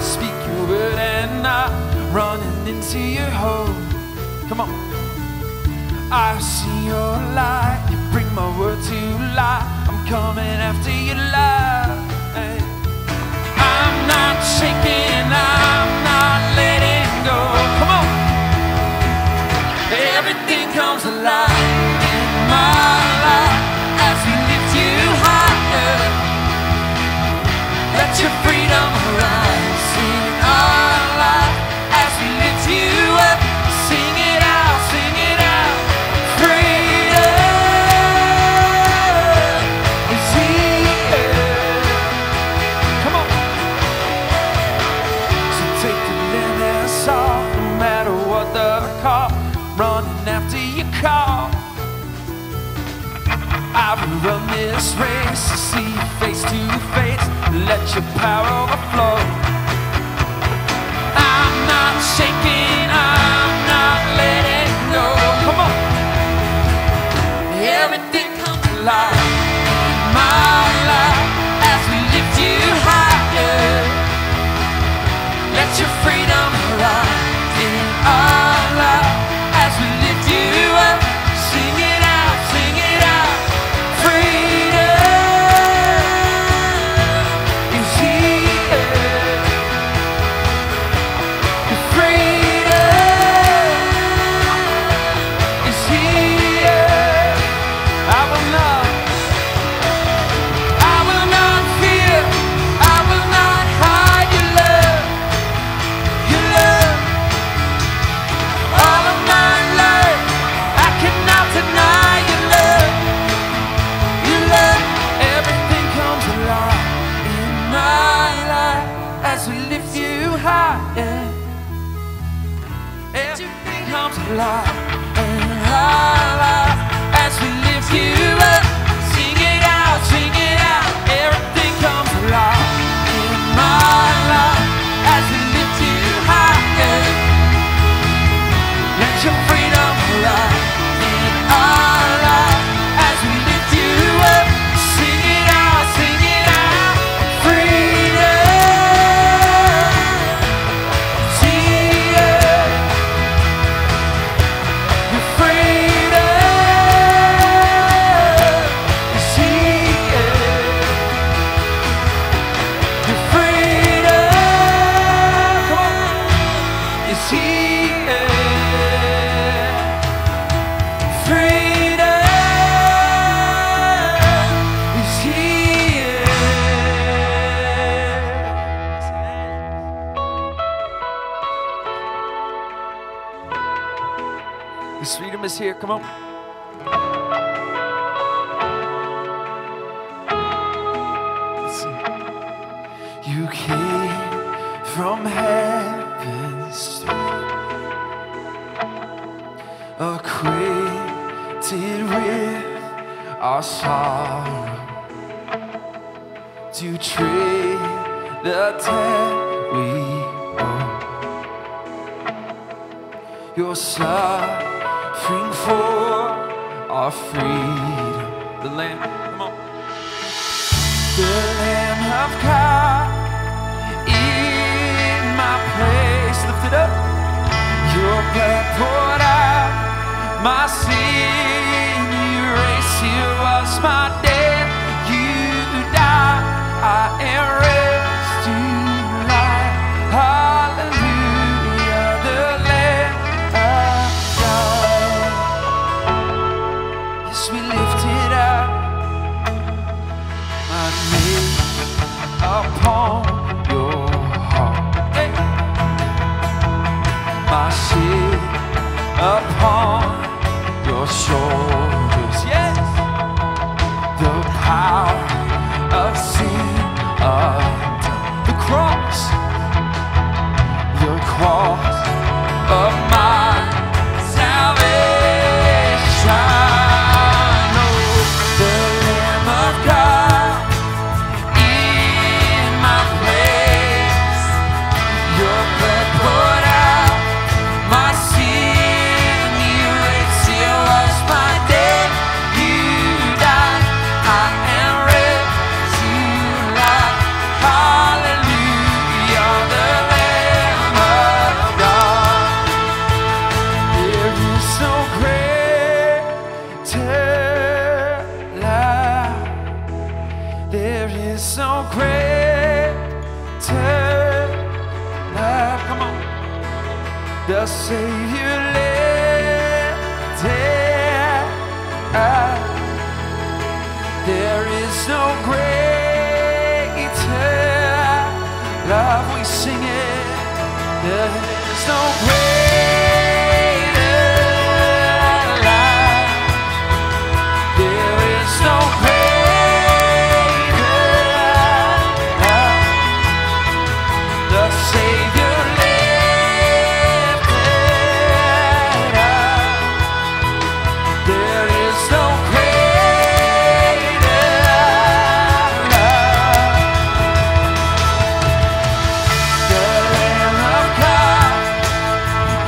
Speak your word and not running into your home. Come on. I see your light. You bring my word to life. I'm coming after your love. Hey. I'm not shaking. I'm not letting go. Come on. Everything comes alive in my life as we lift you higher. Let your freedom rise in our life as we lift you up. Sing it out, sing it out. Freedom is here. Come on. So take the limits off, no matter what the call. Running after your call. I will run this race to see you face to face. Let your power overflow. I'm not shaking, I'm not letting go. Come on. Everything comes alive in my life as we lift you higher. Let your freedom rise in our life as we lift you up. Sing it out, sing it out. Everything comes alive in our life as we lift you up. Sing it out, sing it out. Everything comes alive in my life as we lift you higher. Let your freedom rise in our life as we lift you up. Sing it out, sing it out. Freedom. His freedom is here. Come on. Let's see. You came from heaven's throne, acquainted with our sorrow, to trade the debt we owe. Your suffering for our freedom. The Lamb, come on. The Lamb of God in my place. Lift it up. Your blood poured out, my sin erased. Here was my death, you died, I am raised to life. Hallelujah, the Lamb of God. Yes, we lift it up. My name upon your heart. Hey. My sin upon your shoulders. Yes. The power of sin undone. The cross of my salvation. is no greater love. Come on. The Savior lifted up. There is no greater love. We sing it. There is no greater love. There is no greater love. The Savior lifted up. There is no greater love. The Lamb of God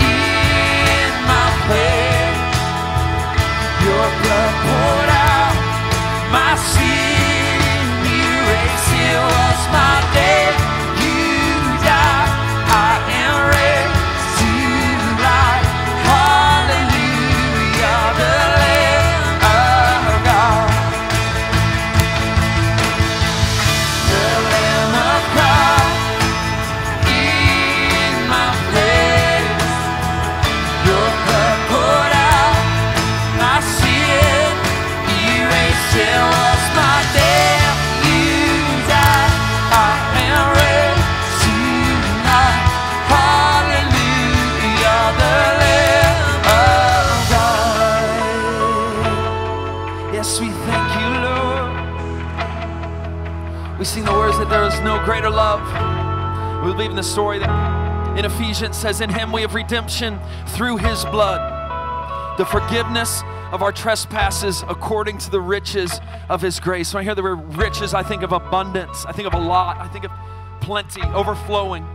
in my place. Your blood poured out, my sin erased. It was my death. You died. I am raised to life. Hallelujah, the Lamb of God. The Lamb of God in my place. Your blood poured out, my sin erased. It was my death. You died. I am raised to life. Hallelujah, the Lamb of God. Yes, we thank you, Lord. We sing the words that there is no greater love. We believe in the story that in Ephesians says, in him we have redemption through his blood, the forgiveness of our trespasses according to the riches of his grace. When I hear the word riches, I think of abundance. I think of a lot. I think of plenty, overflowing.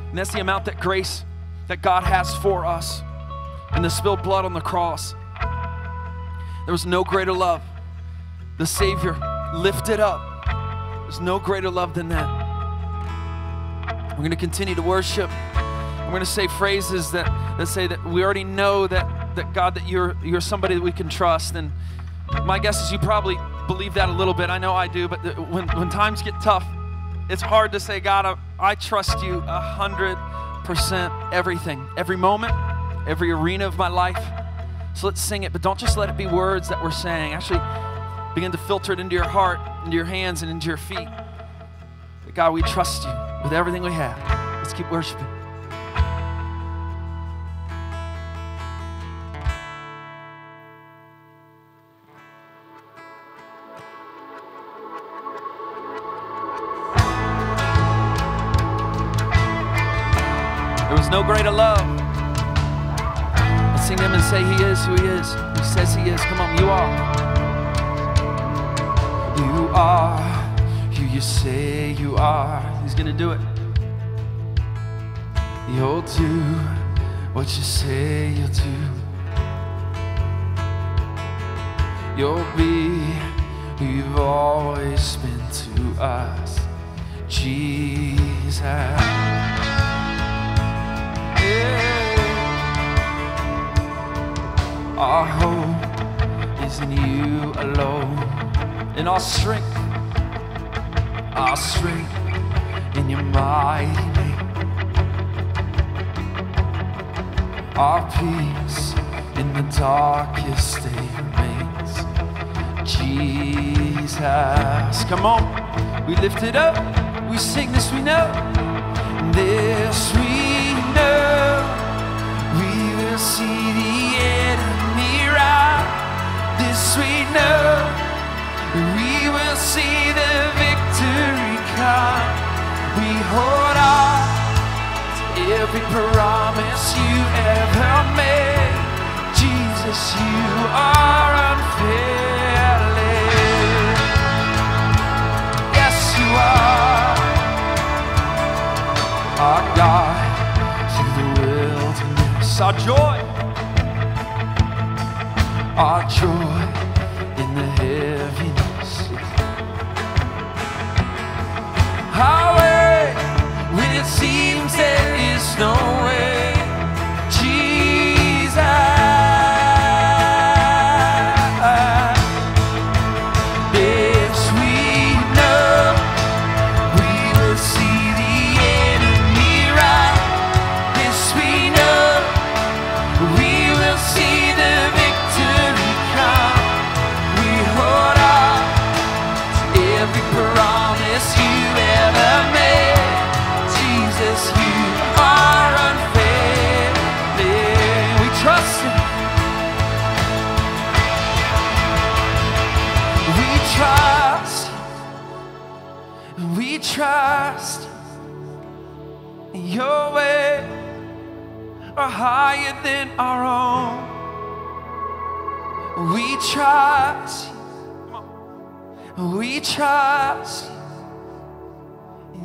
And that's the amount that grace that God has for us. And the spilled blood on the cross. There was no greater love. The Savior lifted up. There's no greater love than that. We're going to continue to worship. We're going to say phrases that say that we already know that God, that you're somebody that we can trust. And my guess is you probably believe that a little bit. I know I do, but when times get tough, it's hard to say, God, I trust you 100% everything, every moment, every arena of my life. So let's sing it, but don't just let it be words that we're saying. Actually, begin to filter it into your heart, into your hands, and into your feet. But God, we trust you with everything we have. Let's keep worshiping. There was no greater love. Let's sing him and say he is who he is. He says he is. Come on, you are. You are who you say you are. He's going to do it. You'll do what you say you'll do. You'll be who you've always been to us, Jesus. Our hope is in you alone, in our strength in your mighty name. Our peace in the darkest day remains, Jesus. Come on, we lift it up, we sing this, we know. This we know, we will see the enemy rise. This we know, we will see the victory come. We hold on to every promise you ever made. Jesus, you are unfailing. Yes, you are. Our God, through the wilderness, our joy in the heaviness. Our way, when it seems there is no way, Jesus. This we know, We trust your way are higher than our own. We trust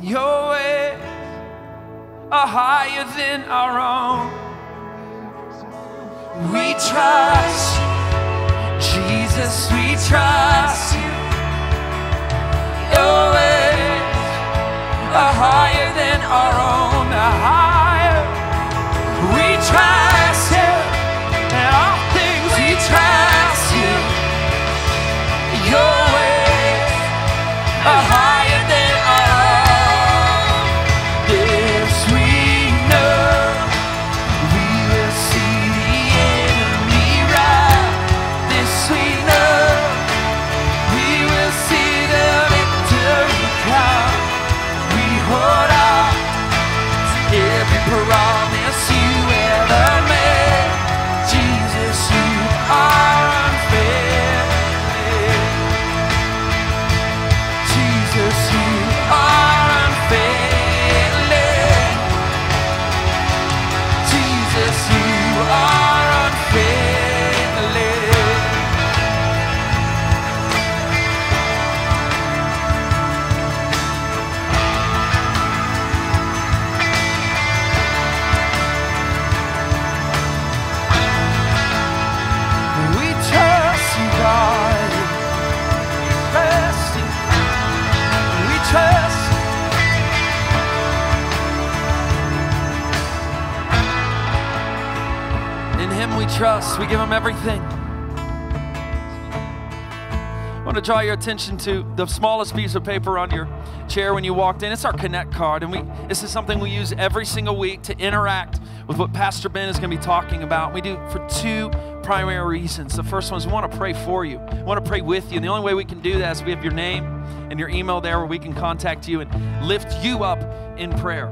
your way are higher than our own. We trust Jesus, we trust you. Your ways are higher than our own, higher. We trust you, and all things we trust you. Your ways are higher than our own. This we know, we will see the enemy rise. This we know, we will see the victory come. We hold out to every promise you ever made. Jesus, you are unfailing. Jesus, you are unfailing. Jesus, you are unfailing. We trust you, God. Trust you. We trust you. In him we trust. We give him everything. I want to draw your attention to the smallest piece of paper on your chair when you walked in. It's our Connect card, and this is something we use every single week to interact with what Pastor Ben is going to be talking about. We do it for two primary reasons. The first one is we want to pray for you. We want to pray with you. And the only way we can do that is we have your name and your email there where we can contact you and lift you up in prayer.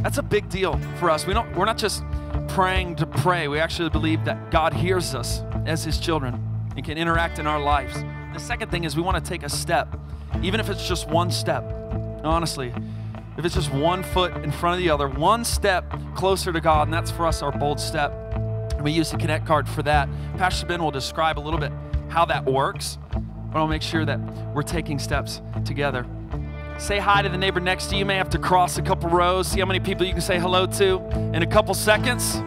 That's a big deal for us. We're not just praying to pray. We actually believe that God hears us as his children and can interact in our lives. The second thing is we want to take a step, even if it's just one step. Honestly, if it's just 1 foot in front of the other, one step closer to God, and that's for us our bold step. And we use the Connect card for that. Pastor Ben will describe a little bit how that works, but I'll make sure that we're taking steps together. Say hi to the neighbor next to you. You may have to cross a couple rows, see how many people you can say hello to. In a couple seconds,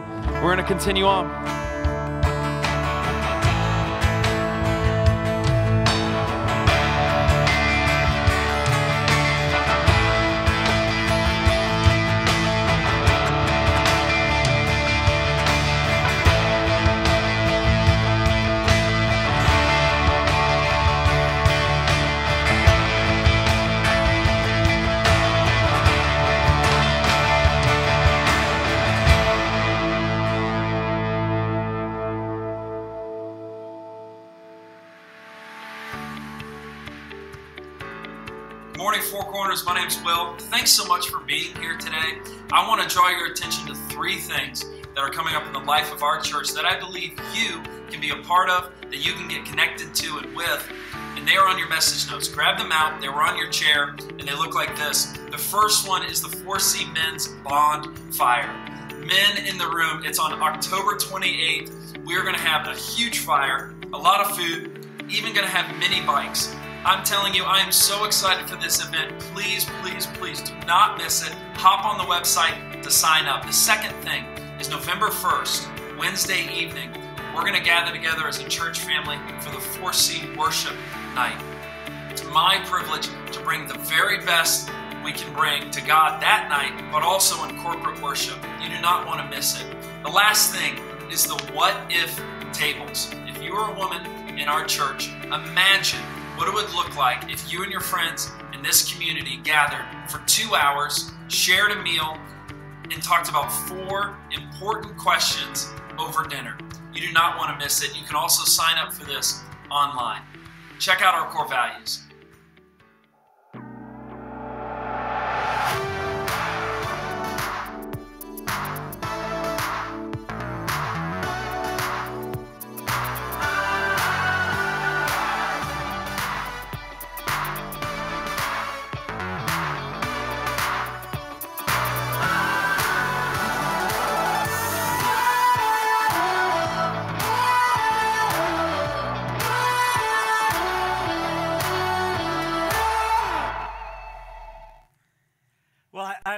we're going to continue on. Morning, Four Corners. My name's Will. Thanks so much for being here today. I want to draw your attention to 3 things that are coming up in the life of our church that I believe you can be a part of, that you can get connected to and with, and they are on your message notes. Grab them out. They were on your chair, and they look like this. The first one is the 4C Men's Bonfire. Men in the room, it's on October 28th. We're going to have a huge fire, a lot of food, even going to have mini bikes. I'm telling you, I am so excited for this event. Please, please, please do not miss it. Hop on the website to sign up. The second thing is November 1st, Wednesday evening. We're going to gather together as a church family for the 4C Worship Night. It's my privilege to bring the very best we can bring to God that night, but also in corporate worship. You do not want to miss it. The last thing is the what if tables. If you are a woman in our church, imagine what it would look like if you and your friends in this community gathered for 2 hours, shared a meal, and talked about 4 important questions over dinner. You do not want to miss it. You can also sign up for this online. Check out our core values.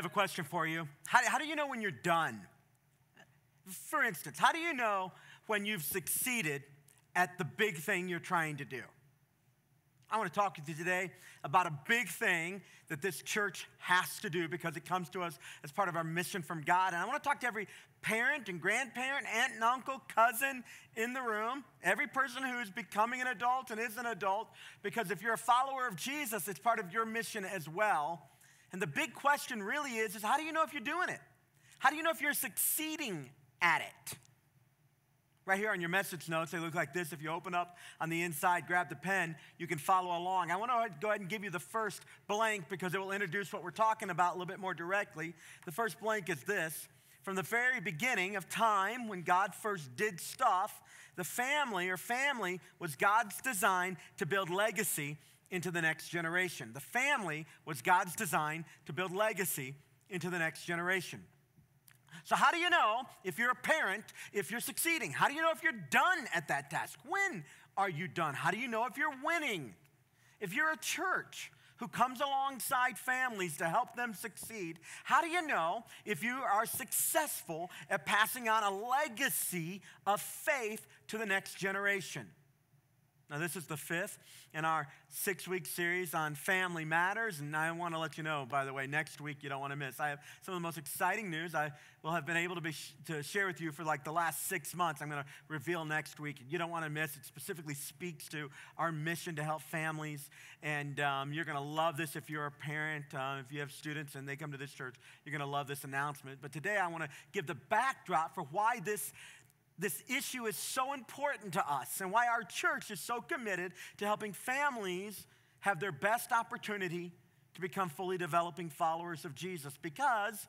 a question for you. How do you know when you're done? For instance, how do you know when you've succeeded at the big thing you're trying to do? I want to talk to you today about a big thing that this church has to do because it comes to us as part of our mission from God. And I want to talk to every parent and grandparent, aunt and uncle, cousin in the room, every person who is becoming an adult and is an adult, because if you're a follower of Jesus, it's part of your mission as well. And the big question really is how do you know if you're doing it? How do you know if you're succeeding at it? Right here on your message notes, they look like this. If you open up on the inside, grab the pen, you can follow along. I want to go ahead and give you the first blank because it will introduce what we're talking about a little bit more directly. The first blank is this. From the very beginning of time, when God first did stuff, the family was God's design to build legacy into the next generation. The family was God's design to build legacy into the next generation. So how do you know if you're a parent, if you're succeeding? How do you know if you're done at that task? When are you done? How do you know if you're winning? If you're a church who comes alongside families to help them succeed, how do you know if you are successful at passing on a legacy of faith to the next generation? Now, this is the fifth in our 6-week series on Family Matters, and I want to let you know, by the way, next week you don't want to miss. I have some of the most exciting news I will have been able to share with you for like the last 6 months. I'm going to reveal next week. You don't want to miss. It specifically speaks to our mission to help families, and you're going to love this if you're a parent. If you have students and they come to this church, you're going to love this announcement. But today I want to give the backdrop for why this issue is so important to us and why our church is so committed to helping families have their best opportunity to become fully developing followers of Jesus. Because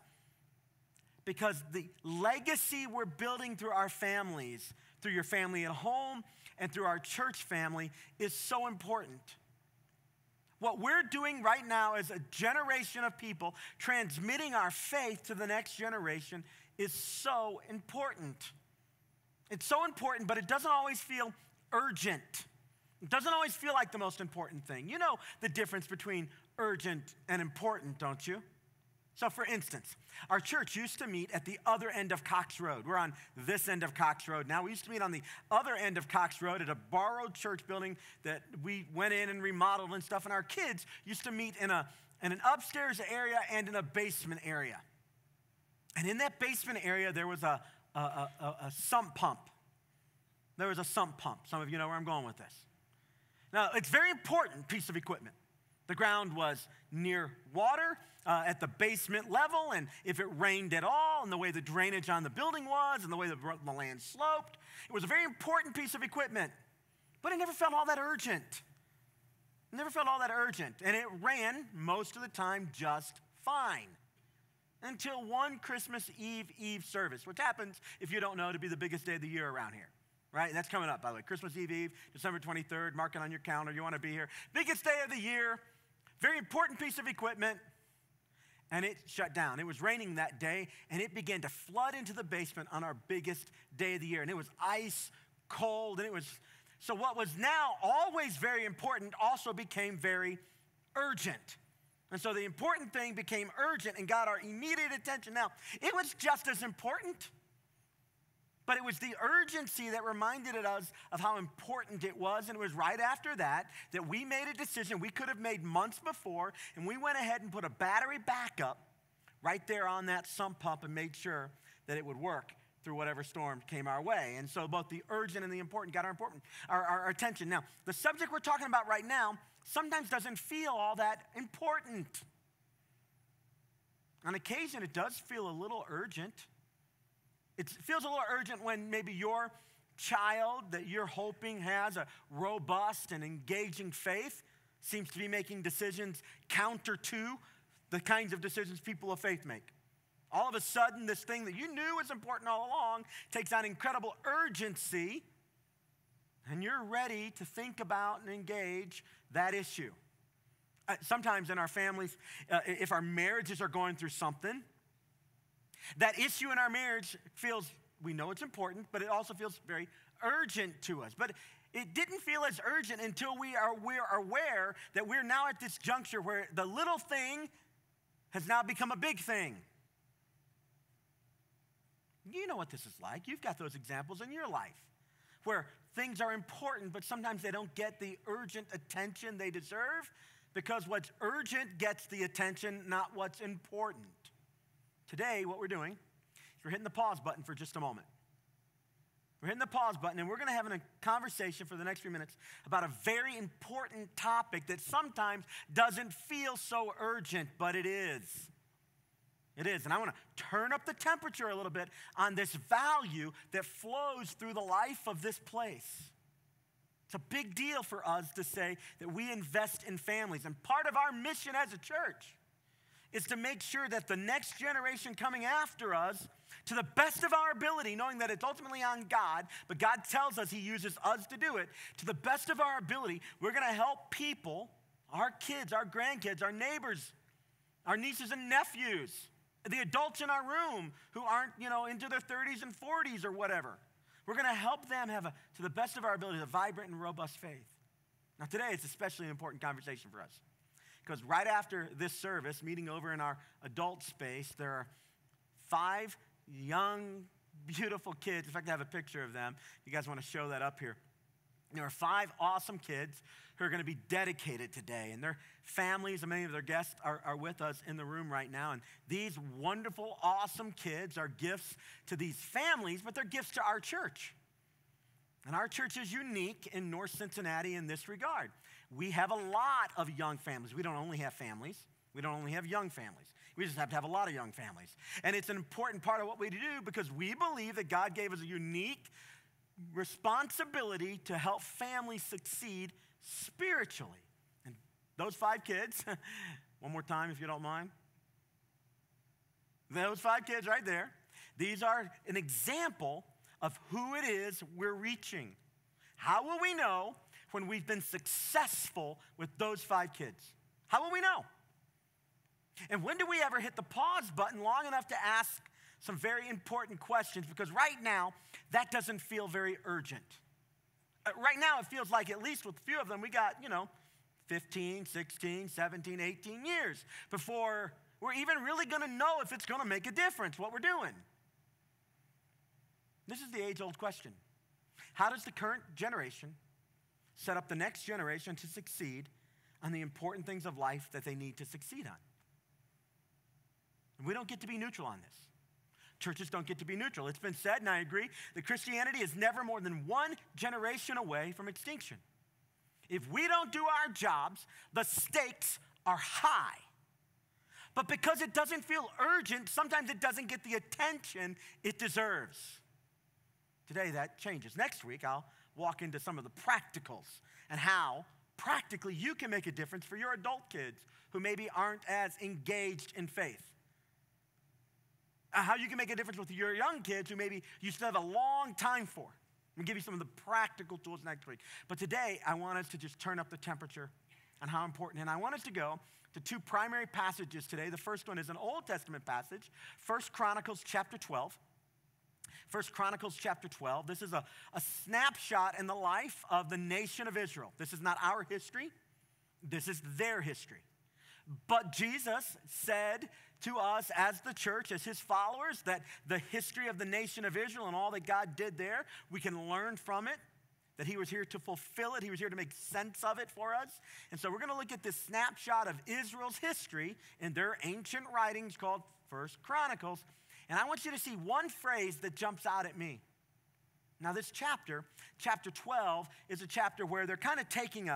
the legacy we're building through our families, through your family at home and through our church family, is so important. What we're doing right now as a generation of people transmitting our faith to the next generation is so important. It's so important, but it doesn't always feel urgent. It doesn't always feel like the most important thing. You know the difference between urgent and important, don't you? So for instance, our church used to meet at the other end of Cox Road. We're on this end of Cox Road now. We used to meet on the other end of Cox Road at a borrowed church building that we went in and remodeled and stuff. And our kids used to meet in an upstairs area and in a basement area. And in that basement area, there was a sump pump. There was a sump pump. Some of you know where I'm going with this. Now, it's a very important piece of equipment. The ground was near water at the basement level, and if it rained at all, and the way the drainage on the building was, and the way the land sloped, it was a very important piece of equipment. But it never felt all that urgent. It never felt all that urgent. And it ran most of the time just fine. Until one Christmas Eve service, which happens, if you don't know, to be the biggest day of the year around here, right? That's coming up, by the way. Christmas Eve, December 23rd, mark it on your calendar. You want to be here. Biggest day of the year, very important piece of equipment, and it shut down. It was raining that day, and it began to flood into the basement on our biggest day of the year, and it was ice cold, and it was, so what was now always very important also became very urgent. And so the important thing became urgent and got our immediate attention. Now, it was just as important, but it was the urgency that reminded us of how important it was. And it was right after that we made a decision we could have made months before, and we went ahead and put a battery backup right there on that sump pump and made sure that it would work through whatever storm came our way. And so both the urgent and the important got our attention. Now, the subject we're talking about right now sometimes doesn't feel all that important. On occasion, it does feel a little urgent. It feels a little urgent when maybe your child that you're hoping has a robust and engaging faith seems to be making decisions counter to the kinds of decisions people of faith make. All of a sudden, this thing that you knew was important all along takes on incredible urgency, and you're ready to think about and engage that issue. Sometimes in our families, if our marriages are going through something, that issue in our marriage feels, we know it's important, but it also feels very urgent to us. But it didn't feel as urgent until we're aware that we're now at this juncture where the little thing has now become a big thing. You know what this is like. You've got those examples in your life where things are important, but sometimes they don't get the urgent attention they deserve because what's urgent gets the attention, not what's important. Today, what we're doing is we're hitting the pause button for just a moment. We're hitting the pause button, and we're going to have a conversation for the next few minutes about a very important topic that sometimes doesn't feel so urgent, but it is. It is, and I want to turn up the temperature a little bit on this value that flows through the life of this place. It's a big deal for us to say that we invest in families, and part of our mission as a church is to make sure that the next generation coming after us, to the best of our ability, knowing that it's ultimately on God, but God tells us he uses us to do it, to the best of our ability, we're going to help people, our kids, our grandkids, our neighbors, our nieces and nephews, the adults in our room who aren't, into their 30s and 40s or whatever. We're going to help them have, to the best of our ability, a vibrant and robust faith. Now today, it's especially an important conversation for us because right after this service, meeting over in our adult space, there are 5 young, beautiful kids. In fact, I have a picture of them. You guys want to show that up here. There are 5 awesome kids who are going to be dedicated today, and their families and many of their guests are with us in the room right now. And these wonderful, awesome kids are gifts to these families, but they're gifts to our church. And our church is unique in North Cincinnati in this regard. We have a lot of young families. We don't only have families. We don't only have young families. We just have to have a lot of young families. And it's an important part of what we do because we believe that God gave us a unique responsibility to help families succeed spiritually. And those 5 kids, one more time if you don't mind. Those 5 kids right there, these are an example of who it is we're reaching. How will we know when we've been successful with those 5 kids? How will we know? And when do we ever hit the pause button long enough to ask some very important questions? Because right now, that doesn't feel very urgent. Right now, it feels like, at least with a few of them, we got, 15, 16, 17, 18 years before we're even really going to know if it's going to make a difference, what we're doing. This is the age-old question. How does the current generation set up the next generation to succeed on the important things of life that they need to succeed on? And we don't get to be neutral on this. Churches don't get to be neutral. It's been said, and I agree, that Christianity is never more than 1 generation away from extinction. If we don't do our jobs, the stakes are high. But because it doesn't feel urgent, sometimes it doesn't get the attention it deserves. Today, that changes. Next week, I'll walk into some of the practicals and how practically you can make a difference for your adult kids who maybe aren't as engaged in faith. How you can make a difference with your young kids who maybe you still have a long time for. I'm going to give you some of the practical tools next week. But today, I want us to just turn up the temperature on how important. And I want us to go to 2 primary passages today. The first one is an Old Testament passage, 1 Chronicles chapter 12. 1 Chronicles chapter 12. This is a snapshot in the life of the nation of Israel. This is not our history. This is their history. But Jesus said to us as the church, as his followers, that the history of the nation of Israel and all that God did there, we can learn from it, that he was here to fulfill it. He was here to make sense of it for us. And so we're going to look at this snapshot of Israel's history in their ancient writings called 1 Chronicles. And I want you to see one phrase that jumps out at me. Now this chapter 12, is a chapter where they're kind of taking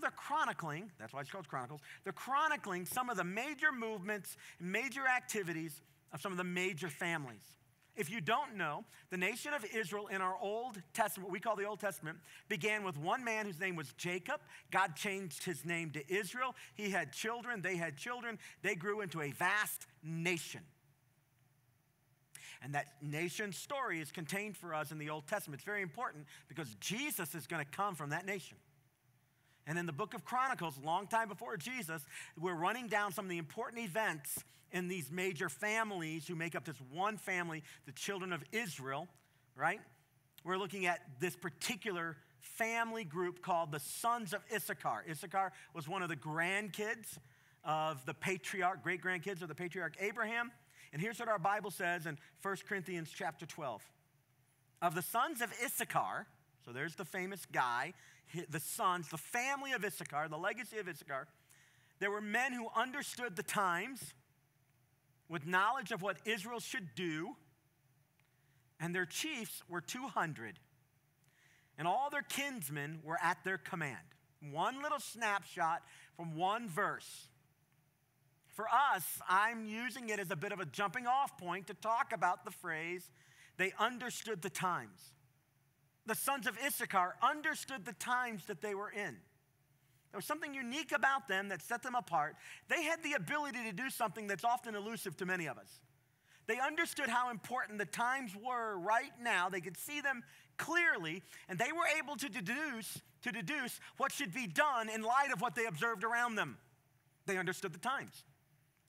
they're chronicling, that's why it's called Chronicles, they're chronicling some of the major movements and major activities of some of the major families. If you don't know, the nation of Israel in our Old Testament, what we call the Old Testament, began with one man whose name was Jacob. God changed his name to Israel. He had children, they had children. They grew into a vast nation. And that nation's story is contained for us in the Old Testament. It's very important because Jesus is going to come from that nation. And in the book of Chronicles, a long time before Jesus, we're running down some of the important events in these major families who make up this one family, the children of Israel, right? We're looking at this particular family group called the sons of Issachar. Issachar was one of the grandkids of the patriarch, great-grandkids of the patriarch Abraham. And here's what our Bible says in 1 Corinthians chapter 12. Of the sons of Issachar, so there's the famous guy, the sons, the family of Issachar, the legacy of Issachar, there were men who understood the times with knowledge of what Israel should do, and their chiefs were 200, and all their kinsmen were at their command. One little snapshot from one verse. For us, I'm using it as a bit of a jumping off point to talk about the phrase, they understood the times. The sons of Issachar understood the times that they were in. There was something unique about them that set them apart. They had the ability to do something that's often elusive to many of us. They understood how important the times were right now. They could see them clearly, and they were able to deduce what should be done in light of what they observed around them. They understood the times.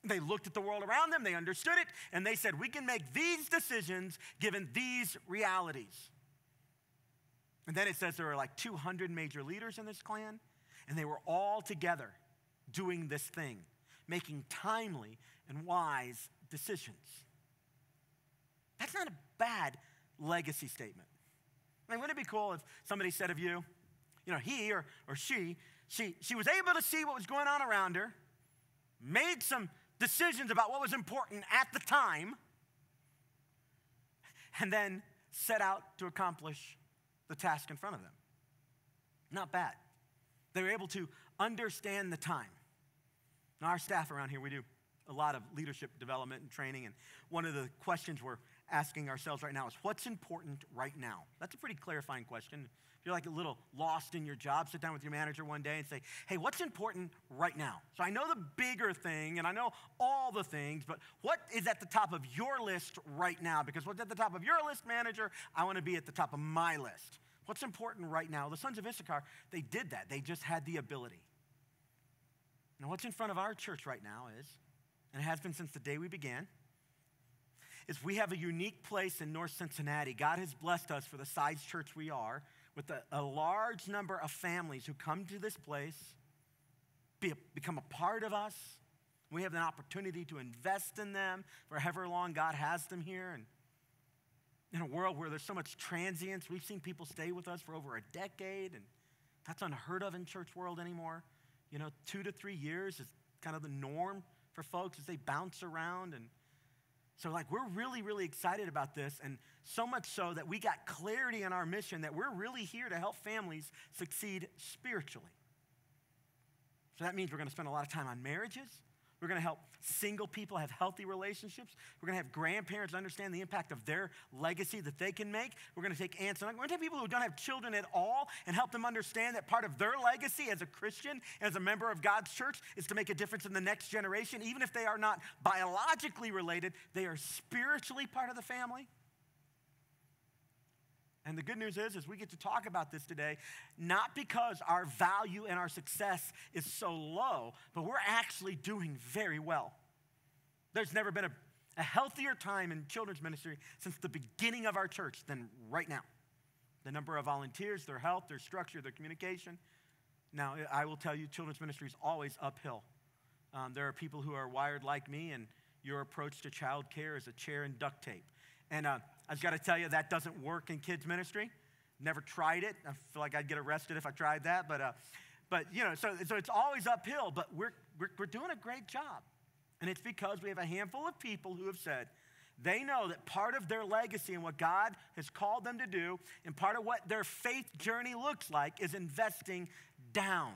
They looked at the world around them, they understood it, and they said, we can make these decisions given these realities. And then it says there were like 200 major leaders in this clan, and they were all together doing this thing, making timely and wise decisions. That's not a bad legacy statement. I mean, wouldn't it be cool if somebody said of you, he or she was able to see what was going on around her, made some decisions about what was important at the time, and then set out to accomplish the task in front of them. Not bad. They were able to understand the time. Now, our staff around here, we do a lot of leadership development and training, and one of the questions we're asking ourselves right now is, what's important right now? That's a pretty clarifying question. If you're like a little lost in your job, sit down with your manager one day and say, hey, what's important right now? So I know the bigger thing, and I know all the things, but what is at the top of your list right now? Because what's at the top of your list, manager, I want to be at the top of my list. What's important right now? The sons of Issachar, they did that. They just had the ability. Now, what's in front of our church right now is, and it has been since the day we began, is we have a unique place in North Cincinnati. God has blessed us for the size church we are with a large number of families who come to this place, become a part of us. We have an opportunity to invest in them for however long God has them here. And in a world where there's so much transience, we've seen people stay with us for over a decade, and that's unheard of in church world anymore. 2 to 3 years is kind of the norm for folks as they bounce around. And so we're really, really excited about this, and so much so that we got clarity in our mission that we're really here to help families succeed spiritually. So that means we're going to spend a lot of time on marriages. We're going to help single people have healthy relationships. We're going to have grandparents understand the impact of their legacy that they can make. We're going to take aunts and uncles. We're going to take people who don't have children at all and help them understand that part of their legacy as a Christian, as a member of God's church, is to make a difference in the next generation. Even if they are not biologically related, they are spiritually part of the family. And the good news is we get to talk about this today, not because our value and our success is so low, but we're actually doing very well. There's never been a healthier time in children's ministry since the beginning of our church than right now. The number of volunteers, their health, their structure, their communication. Now, I will tell you, children's ministry is always uphill. There are people who are wired like me, and your approach to child care is a chair and duct tape. And I've got to tell you, that doesn't work in kids ministry. Never tried it. I feel like I'd get arrested if I tried that. But so it's always uphill. But we're doing a great job, and it's because we have a handful of people who have said they know that part of their legacy and what God has called them to do, and part of what their faith journey looks like, is investing down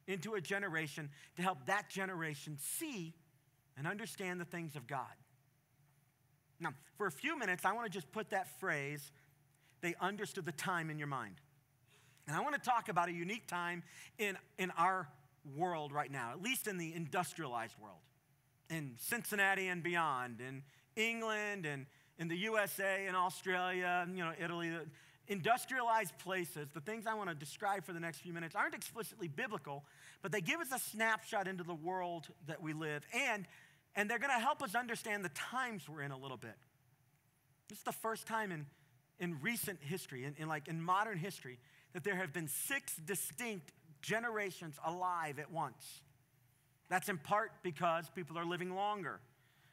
into a generation to help that generation see and understand the things of God. Now, for a few minutes, I want to just put that phrase, they understood the time, in your mind. And I want to talk about a unique time in our world right now, at least in the industrialized world, in Cincinnati and beyond, in England and in the USA and Australia, Italy. Industrialized places, the things I want to describe for the next few minutes aren't explicitly biblical, but they give us a snapshot into the world that we live in. And they're going to help us understand the times we're in a little bit. This is the first time in recent history, in modern history, that there have been 6 distinct generations alive at once. That's in part because people are living longer.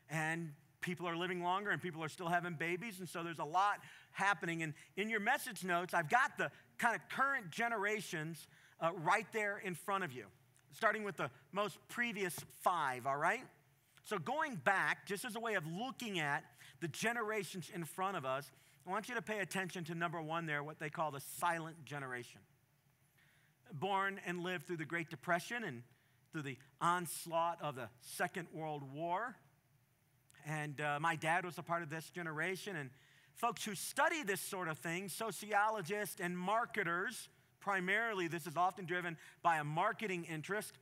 And people are living longer and people are still having babies. And so there's a lot happening. And in your message notes, I've got the kind of current generations right there in front of you, starting with the most previous 5, all right? So going back, just as a way of looking at the generations in front of us, I want you to pay attention to number 1 there, what they call the silent generation. Born and lived through the Great Depression and through the onslaught of the Second World War. And my dad was a part of this generation. And folks who study this sort of thing, sociologists and marketers, primarily this is often driven by a marketing interest,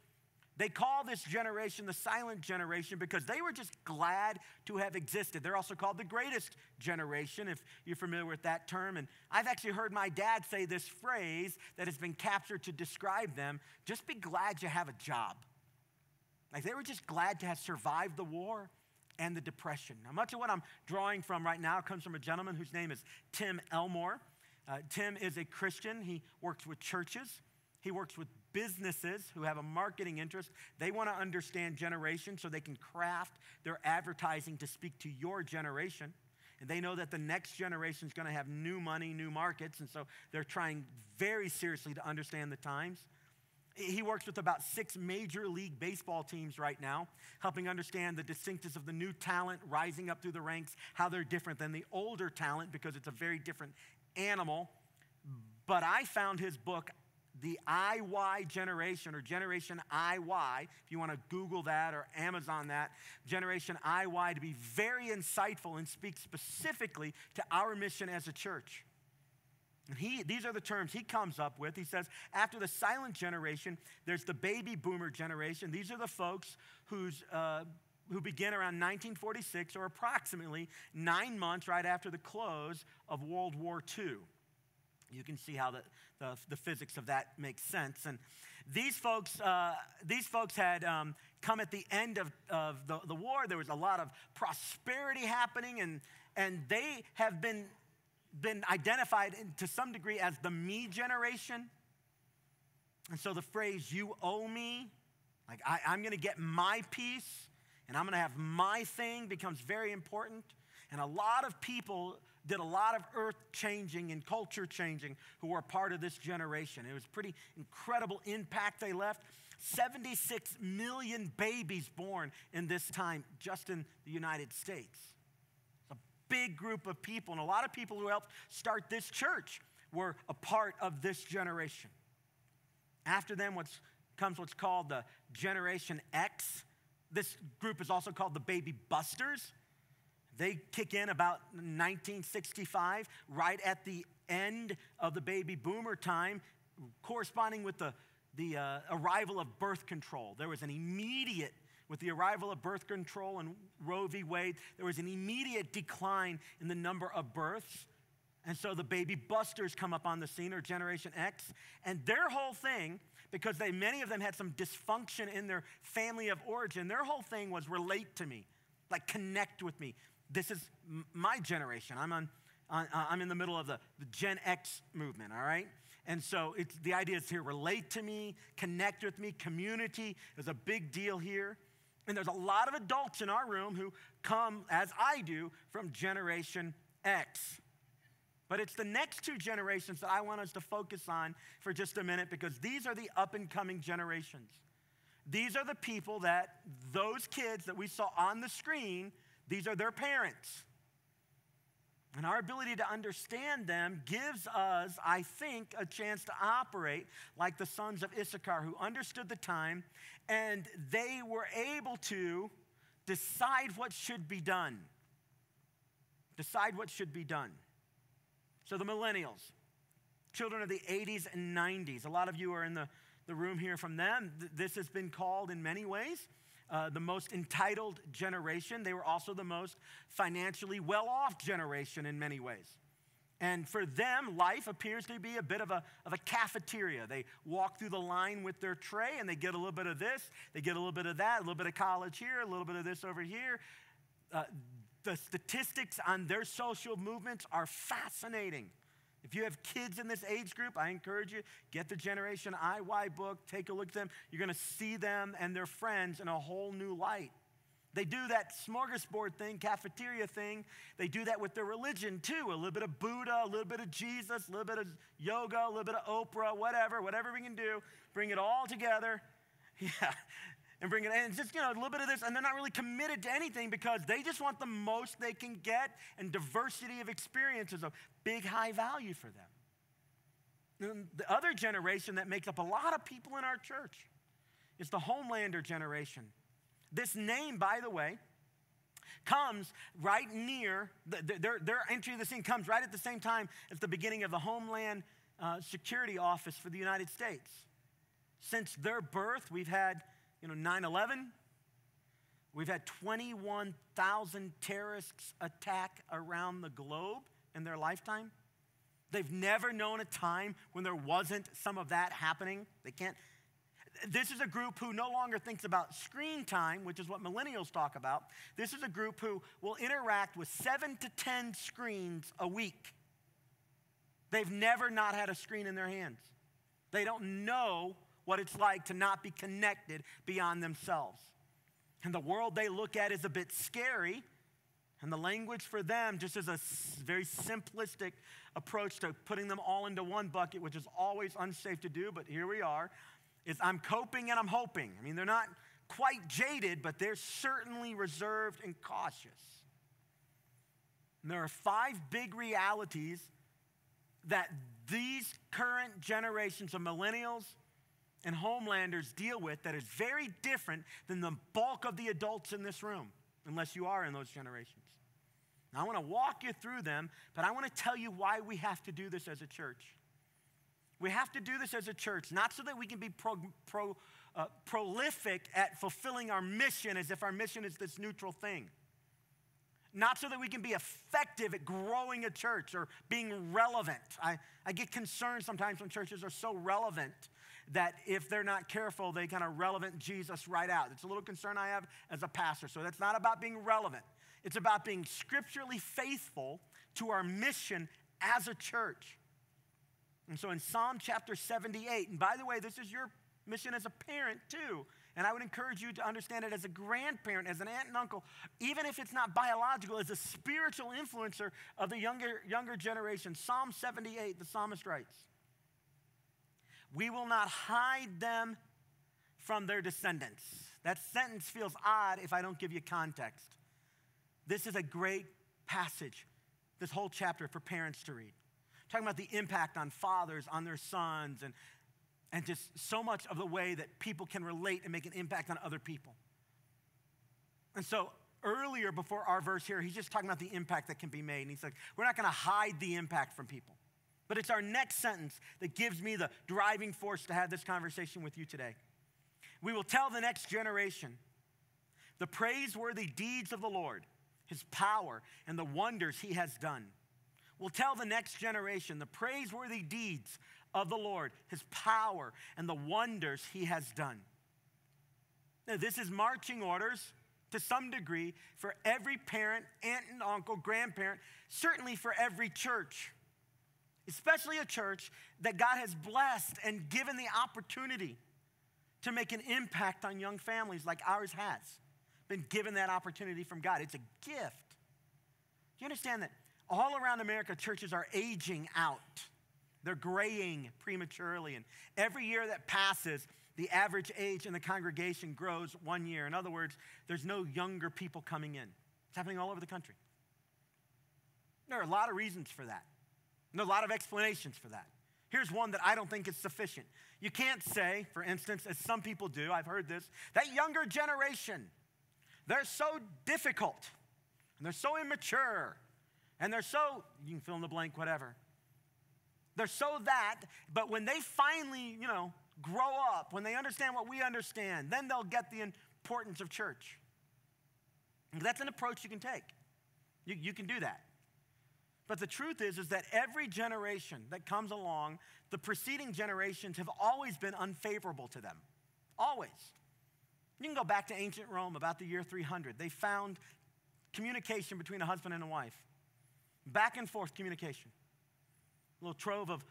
they call this generation the silent generation because they were just glad to have existed. They're also called the greatest generation, if you're familiar with that term. And I've actually heard my dad say this phrase that has been captured to describe them: just be glad you have a job. Like they were just glad to have survived the war and the Depression. Now, much of what I'm drawing from right now comes from a gentleman whose name is Tim Elmore. Tim is a Christian. He works with churches. He works with businesses who have a marketing interest. They want to understand generation so they can craft their advertising to speak to your generation. And they know that the next generation is going to have new money, new markets. And so they're trying very seriously to understand the times. He works with about 6 major league baseball teams right now, helping understand the distinctives of the new talent rising up through the ranks, how they're different than the older talent because it's a very different animal. But I found his book, The IY Generation, or Generation IY, if you want to Google that or Amazon that, Generation IY, to be very insightful and speak specifically to our mission as a church. And these are the terms he comes up with. He says, after the silent generation, there's the baby boomer generation. These are the folks who begin around 1946, or approximately 9 months right after the close of World War II. You can see how the physics of that makes sense. And these folks had come at the end of the war. There was a lot of prosperity happening, and they have been identified to some degree as the me generation. And so the phrase, you owe me, like I'm going to get my piece and I'm going to have my thing, becomes very important. And a lot of people did a lot of earth changing and culture changing who were part of this generation. It was pretty incredible impact they left. 76 million babies born in this time just in the United States. It's a big group of people, and a lot of people who helped start this church were a part of this generation. After them comes what's called the Generation X. This group is also called the Baby Busters. They kick in about 1965, right at the end of the baby boomer time, corresponding with the arrival of birth control. There was an immediate, with the arrival of birth control and Roe v. Wade, there was an immediate decline in the number of births. And so the baby busters come up on the scene, or Generation X, and their whole thing, because many of them had some dysfunction in their family of origin, their whole thing was relate to me, like connect with me. This is my generation. I'm in the middle of the Gen X movement, all right? And so the idea is here, relate to me, connect with me. Community is a big deal here. And there's a lot of adults in our room who come, as I do, from Generation X. But it's the next 2 generations that I want us to focus on for just a minute, because these are the up-and-coming generations. These are the people that those kids that we saw on the screen, these are their parents. And our ability to understand them gives us, I think, a chance to operate like the sons of Issachar, who understood the time, and they were able to decide what should be done. Decide what should be done. So the millennials, children of the 80s and 90s, a lot of you are in the room here from them. This has been called in many ways the most entitled generation. They were also the most financially well-off generation in many ways. And for them, life appears to be a bit of a cafeteria. They walk through the line with their tray and they get a little bit of this, they get a little bit of that, a little bit of college here, a little bit of this over here. The statistics on their social movements are fascinating. If you have kids in this age group, I encourage you, get the Generation IY book, take a look at them. You're going to see them and their friends in a whole new light. They do that smorgasbord thing, cafeteria thing. They do that with their religion too. A little bit of Buddha, a little bit of Jesus, a little bit of yoga, a little bit of Oprah, whatever we can do. Bring it all together. Yeah. And bring it in. It's just, a little bit of this, and they're not really committed to anything because they just want the most they can get, and diversity of experience is a big, high value for them. And the other generation that makes up a lot of people in our church is the Homelander generation. This name, by the way, comes right near, their entry to the scene comes right at the same time as the beginning of the Homeland Security Office for the United States. Since their birth, we've had 9/11. We've had 21,000 terrorists attack around the globe in their lifetime. They've never known a time when there wasn't some of that happening. They can't. This is a group who no longer thinks about screen time, which is what millennials talk about. This is a group who will interact with 7 to 10 screens a week. They've never not had a screen in their hands. They don't know what it's like to not be connected beyond themselves. And the world they look at is a bit scary, and the language for them just is a very simplistic approach to putting them all into one bucket, which is always unsafe to do, but here we are, is I'm coping and I'm hoping. I mean, they're not quite jaded, but they're certainly reserved and cautious. And there are 5 big realities that these current generations of millennials and Homelanders deal with that is very different than the bulk of the adults in this room, unless you are in those generations. Now, I want to walk you through them, but I want to tell you why we have to do this as a church. We have to do this as a church, not so that we can be prolific at fulfilling our mission as if our mission is this neutral thing. Not so that we can be effective at growing a church or being relevant. I get concerned sometimes when churches are so relevant that if they're not careful, they kind of relevant Jesus right out. It's a little concern I have as a pastor. So that's not about being relevant. It's about being scripturally faithful to our mission as a church. And so in Psalm chapter 78, and by the way, this is your mission as a parent too. And I would encourage you to understand it as a grandparent, as an aunt and uncle, even if it's not biological, as a spiritual influencer of the younger generation. Psalm 78, the psalmist writes, "We will not hide them from their descendants." That sentence feels odd if I don't give you context. This is a great passage, this whole chapter for parents to read. Talking about the impact on fathers, on their sons, and just so much of the way that people can relate and make an impact on other people. And so earlier before our verse here, he's just talking about the impact that can be made. And he's like, we're not going to hide the impact from people. But it's our next sentence that gives me the driving force to have this conversation with you today. We will tell the next generation the praiseworthy deeds of the Lord, his power, and the wonders he has done. We'll tell the next generation the praiseworthy deeds of the Lord, his power, and the wonders he has done. Now, this is marching orders to some degree for every parent, aunt and uncle, grandparent, certainly for every church, especially a church that God has blessed and given the opportunity to make an impact on young families like ours has. Been given that opportunity from God. It's a gift. Do you understand that all around America, churches are aging out? They're graying prematurely, and every year that passes, the average age in the congregation grows 1 year. In other words, there's no younger people coming in. It's happening all over the country. There are a lot of reasons for that. And there are a lot of explanations for that. Here's one that I don't think is sufficient. You can't say, for instance, as some people do, I've heard this, that younger generation, they're so difficult, and they're so immature, and they're so, you can fill in the blank, whatever. They're so that, but when they finally, grow up, when they understand what we understand, then they'll get the importance of church. That's an approach you can take. You can do that. But the truth is that every generation that comes along, the preceding generations have always been unfavorable to them. Always. You can go back to ancient Rome about the year 300. They found communication between a husband and a wife. Back and forth communication. little trove of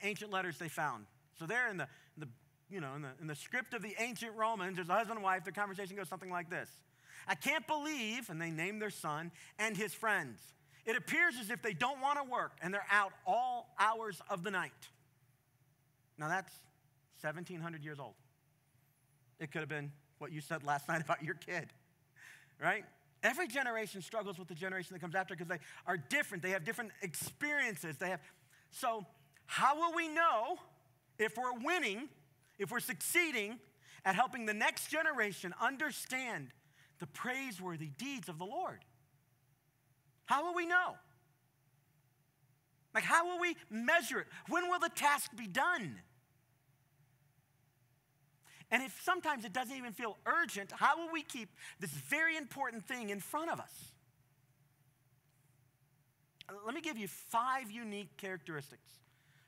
ancient letters they found. So there in the script of the ancient Romans, there's a husband and wife. Their conversation goes something like this. I can't believe, and they name their son, and his friends. It appears as if they don't want to work, and they're out all hours of the night. Now that's 1,700 years old. It could have been what you said last night about your kid, right? Every generation struggles with the generation that comes after because they are different. They have different experiences. So how will we know if we're winning, if we're succeeding at helping the next generation understand the praiseworthy deeds of the Lord? How will we know? Like, how will we measure it? When will the task be done? And if sometimes it doesn't even feel urgent, how will we keep this very important thing in front of us? Let me give you 5 unique characteristics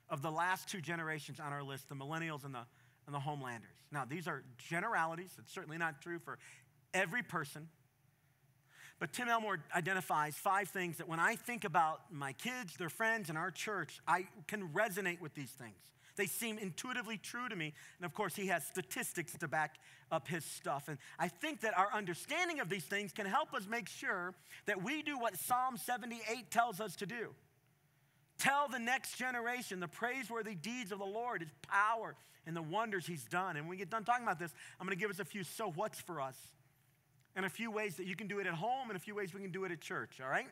of the last 2 generations on our list, the millennials and the homelanders. Now, these are generalities. It's certainly not true for every person. But Tim Elmore identifies 5 things that when I think about my kids, their friends, and our church, I can resonate with these things. They seem intuitively true to me. And of course, he has statistics to back up his stuff. And I think that our understanding of these things can help us make sure that we do what Psalm 78 tells us to do. Tell the next generation the praiseworthy deeds of the Lord, his power, and the wonders he's done. And when we get done talking about this, I'm going to give us a few so what's for us, and a few ways that you can do it at home, and a few ways we can do it at church, all right?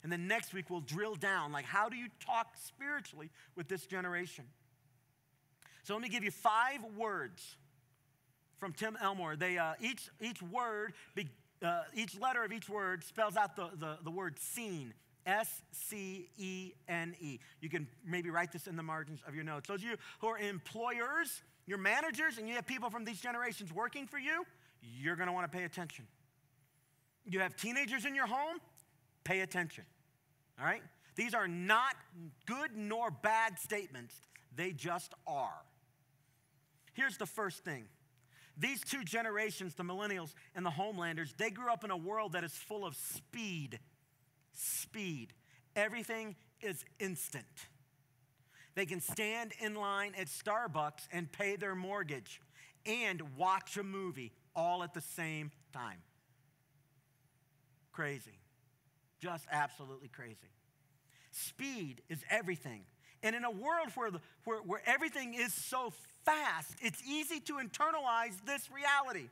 And then next week, we'll drill down, like, how do you talk spiritually with this generation? So let me give you 5 words from Tim Elmore. They each letter of each word spells out the word seen, S-C-E-N-E. You can maybe write this in the margins of your notes. Those of you who are employers, you're managers, and you have people from these generations working for you, you're going to want to pay attention. You have teenagers in your home, pay attention, all right? These are not good nor bad statements. They just are. Here's the first thing. These 2 generations, the millennials and the homelanders, they grew up in a world that is full of speed. Speed. Everything is instant. They can stand in line at Starbucks and pay their mortgage and watch a movie all at the same time. Crazy. Just absolutely crazy. Speed is everything. And in a world where everything is so fast, it's easy to internalize this reality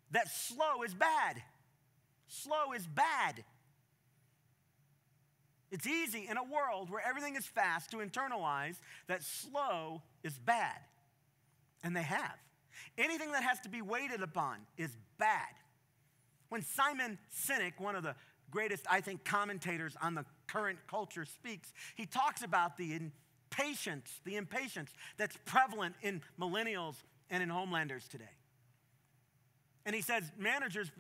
that slow is bad. Slow is bad. It's easy in a world where everything is fast to internalize that slow is bad. And they have. Anything that has to be waited upon is bad. When Simon Sinek, one of the greatest, I think, commentators on the current culture speaks, he talks about the impatience that's prevalent in millennials and in homelanders today. And he says, managers,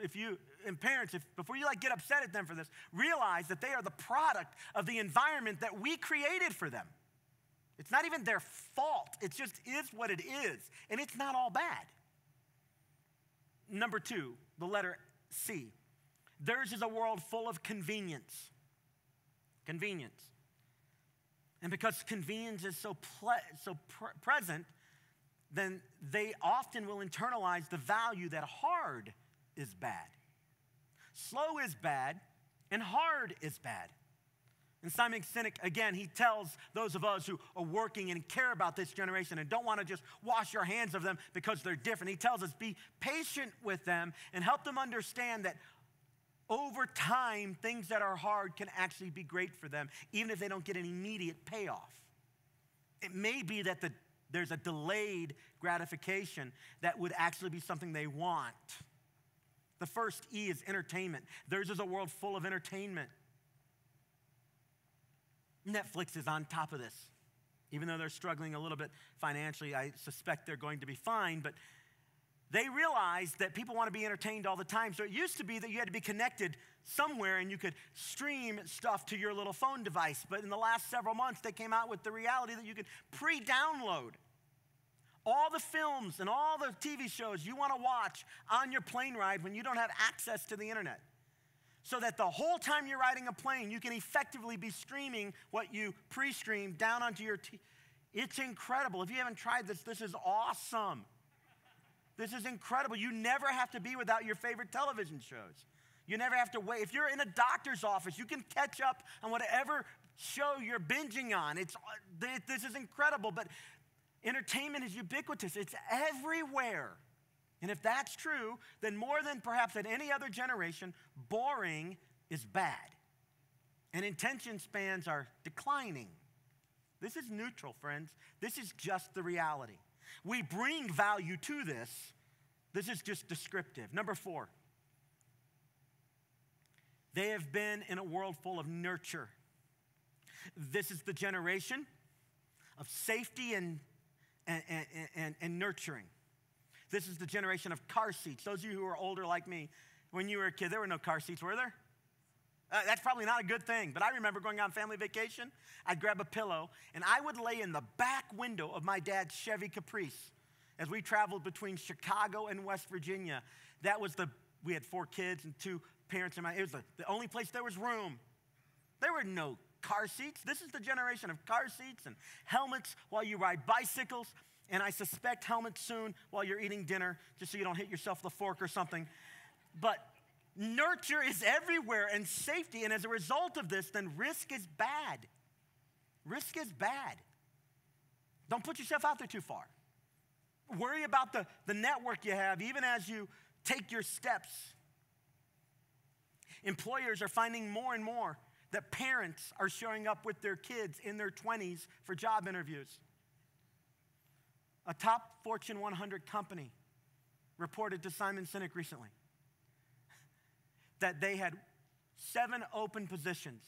parents, before you get upset at them for this, realize that they are the product of the environment that we created for them. It's not even their fault. It just is what it is. And it's not all bad. Number 2, the letter C. Theirs is a world full of convenience. Convenience. And because convenience is so present, then they often will internalize the value that hard is bad. Slow is bad, and hard is bad. And Simon Sinek, again, he tells those of us who are working and care about this generation and don't want to just wash our hands of them because they're different. He tells us, be patient with them and help them understand that over time, things that are hard can actually be great for them, even if they don't get an immediate payoff. It may be that there's a delayed gratification that would actually be something they want. The first E is entertainment. Theirs is a world full of entertainment. Netflix is on top of this. Even though they're struggling a little bit financially, I suspect they're going to be fine, but they realize that people want to be entertained all the time. So it used to be that you had to be connected somewhere and you could stream stuff to your little phone device. But in the last several months, they came out with the reality that you could pre-download all the films and all the TV shows you want to watch on your plane ride when you don't have access to the internet. so that the whole time you're riding a plane, you can effectively be streaming what you pre-streamed down onto your It's incredible. If you haven't tried this, this is awesome. This is incredible. You never have to be without your favorite television shows. You never have to wait. If you're in a doctor's office, you can catch up on whatever show you're binging on. This is incredible, but entertainment is ubiquitous. It's everywhere. And if that's true, then more than perhaps at any other generation, boring is bad. And attention spans are declining. This is neutral, friends. This is just the reality. We bring value to this. This is just descriptive. Number 4. They have been in a world full of nurture. This is the generation of safety and nurturing. This is the generation of car seats. Those of you who are older like me, when you were a kid, there were no car seats, were there? That's probably not a good thing, but I remember going on family vacation. I'd grab a pillow, and I would lay in the back window of my dad's Chevy Caprice as we traveled between Chicago and West Virginia. We had 4 kids and 2 parents. It was the only place there was room. There were no car seats. This is the generation of car seats and helmets while you ride bicycles, and I suspect helmets soon while you're eating dinner, just so you don't hit yourself with a fork or something. But nurture is everywhere, and safety, and as a result of this, then risk is bad. Risk is bad. Don't put yourself out there too far. Worry about the network you have, even as you take your steps. Employers are finding more and more that parents are showing up with their kids in their 20s for job interviews. A top Fortune 100 company reported to Simon Sinek recently that they had 7 open positions,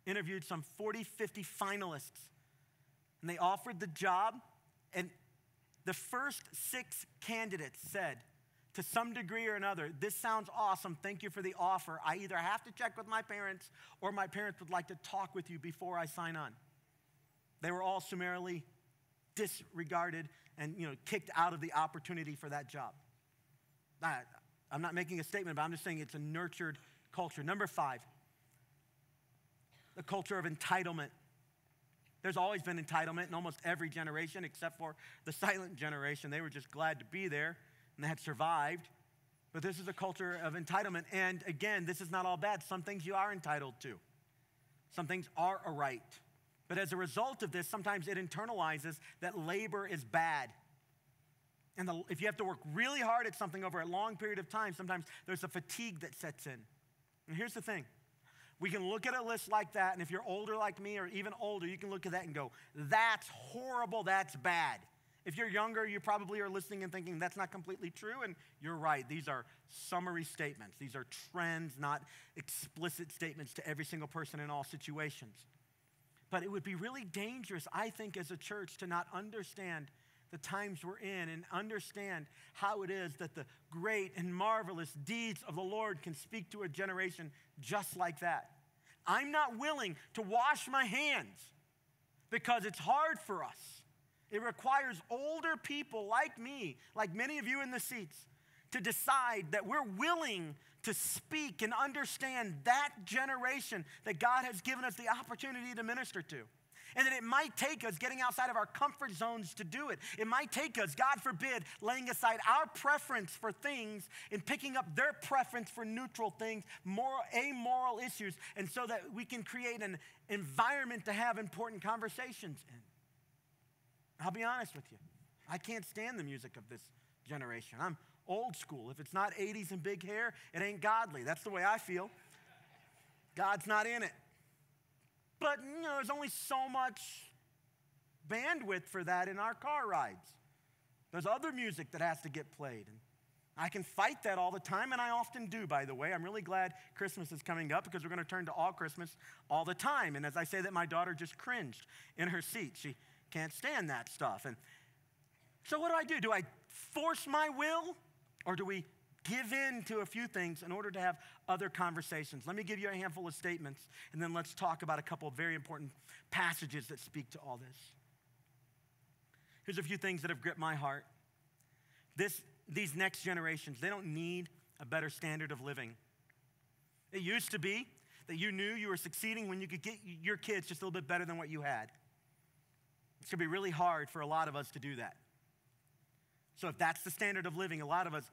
interviewed some 40, 50 finalists, and they offered the job, and the first 6 candidates said, to some degree or another, this sounds awesome, thank you for the offer. I either have to check with my parents or my parents would like to talk with you before I sign on. They were all summarily disregarded and kicked out of the opportunity for that job. I'm not making a statement, but I'm just saying it's a nurtured culture. Number 5, the culture of entitlement. There's always been entitlement in almost every generation except for the silent generation. They were just glad to be there and they had survived. But this is a culture of entitlement. And again, this is not all bad. Some things you are entitled to. Some things are a right. But as a result of this, sometimes it internalizes that labor is bad. And if you have to work really hard at something over a long period of time, sometimes there's a fatigue that sets in. And here's the thing. We can look at a list like that, and if you're older like me or even older, you can look at that and go, that's horrible, that's bad. If you're younger, you probably are listening and thinking that's not completely true, and you're right. These are summary statements. These are trends, not explicit statements to every single person in all situations. But it would be really dangerous, I think, as a church to not understand the times we're in and understand how it is that the great and marvelous deeds of the Lord can speak to a generation just like that. I'm not willing to wash my hands because it's hard for us. It requires older people like me, like many of you in the seats, to decide that we're willing to speak and understand that generation that God has given us the opportunity to minister to. And that it might take us getting outside of our comfort zones to do it. It might take us, God forbid, laying aside our preference for things and picking up their preference for neutral things, amoral issues, and so that we can create an environment to have important conversations in. I'll be honest with you. I can't stand the music of this generation. I'm old school. If it's not 80s and big hair, it ain't godly. That's the way I feel. God's not in it. But, there's only so much bandwidth for that in our car rides. There's other music that has to get played. And I can fight that all the time, and I often do, by the way. I'm really glad Christmas is coming up because we're going to turn to all Christmas all the time. And as I say that, my daughter just cringed in her seat. She can't stand that stuff. And so what do? Do I force my will, or do we give in to a few things in order to have other conversations? Let me give you a handful of statements, and then let's talk about a couple of very important passages that speak to all this. Here's a few things that have gripped my heart. These next generations, they don't need a better standard of living. It used to be that you knew you were succeeding when you could get your kids just a little bit better than what you had. It's going to be really hard for a lot of us to do that. So if that's the standard of living, or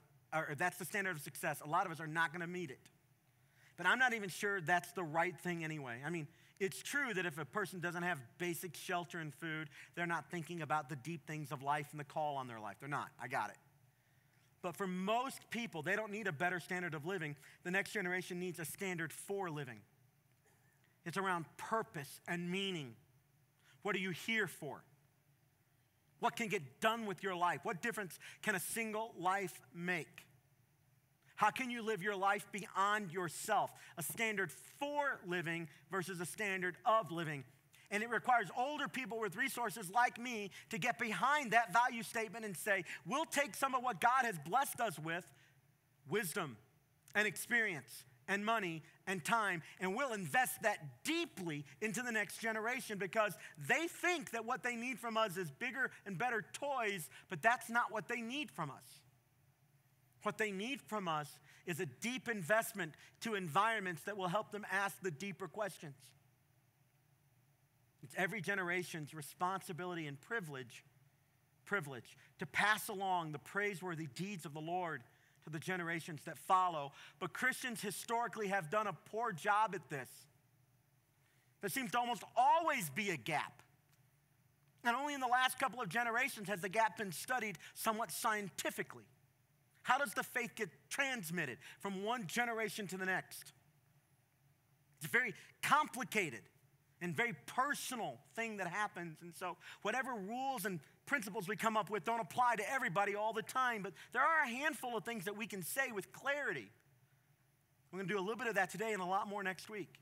if that's the standard of success, a lot of us are not going to meet it. But I'm not even sure that's the right thing anyway. I mean, it's true that if a person doesn't have basic shelter and food, they're not thinking about the deep things of life and the call on their life. They're not. I got it. But for most people, they don't need a better standard of living. The next generation needs a standard for living. It's around purpose and meaning. What are you here for? What can get done with your life? What difference can a single life make? How can you live your life beyond yourself? A standard for living versus a standard of living. And it requires older people with resources like me to get behind that value statement and say, we'll take some of what God has blessed us with, wisdom and experience and money and time, and we'll invest that deeply into the next generation because they think that what they need from us is bigger and better toys, but that's not what they need from us. What they need from us is a deep investment to environments that will help them ask the deeper questions. It's every generation's responsibility and privilege to pass along the praiseworthy deeds of the Lord to the generations that follow. But Christians historically have done a poor job at this. There seems to almost always be a gap. And only in the last couple of generations has the gap been studied somewhat scientifically. How does the faith get transmitted from one generation to the next? It's a very complicated and very personal thing that happens. And so whatever rules and principles we come up with don't apply to everybody all the time, but there are a handful of things that we can say with clarity. We're going to do a little bit of that today and a lot more next week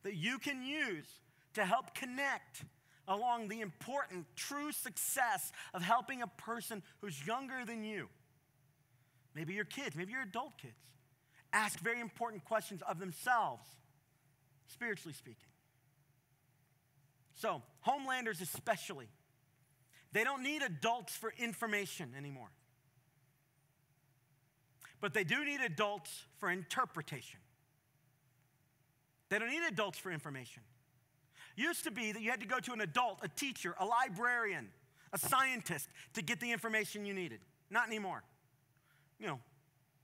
that you can use to help connect along the important, true success of helping a person who's younger than you. Maybe your kids, maybe your adult kids. Ask very important questions of themselves, spiritually speaking. So, homelanders especially, they don't need adults for information anymore. But they do need adults for interpretation. They don't need adults for information. Used to be that you had to go to an adult, a teacher, a librarian, a scientist to get the information you needed. Not anymore. You know,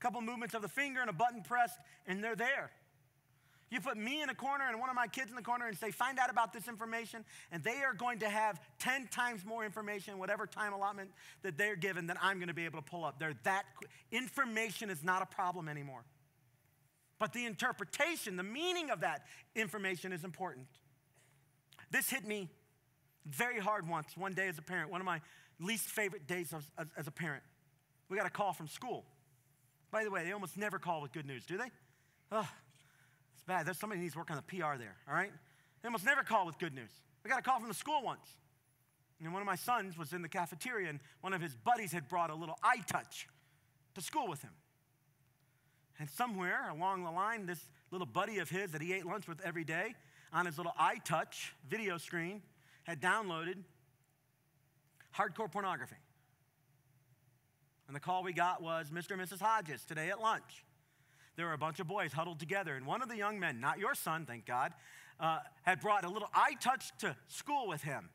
a couple movements of the finger and a button pressed, and they're there. You put me in a corner and one of my kids in the corner and say, find out about this information, and they are going to have 10 times more information, whatever time allotment that they're given, than I'm going to be able to pull up. Information is not a problem anymore. But the interpretation, the meaning of that information is important. This hit me very hard one day as a parent, one of my least favorite days as a parent. We got a call from school. By the way, they almost never call with good news, do they? Oh, it's bad. There's somebody who needs to work on the PR there, all right? They almost never call with good news. We got a call from the school once. And one of my sons was in the cafeteria, and one of his buddies had brought a little iTouch to school with him. And somewhere along the line, this little buddy of his that he ate lunch with every day on his little iTouch video screen had downloaded hardcore pornography. And the call we got was, Mr. and Mrs. Hodges, today at lunch, there were a bunch of boys huddled together, and one of the young men, not your son, thank God, had brought a little iTouch to school with him.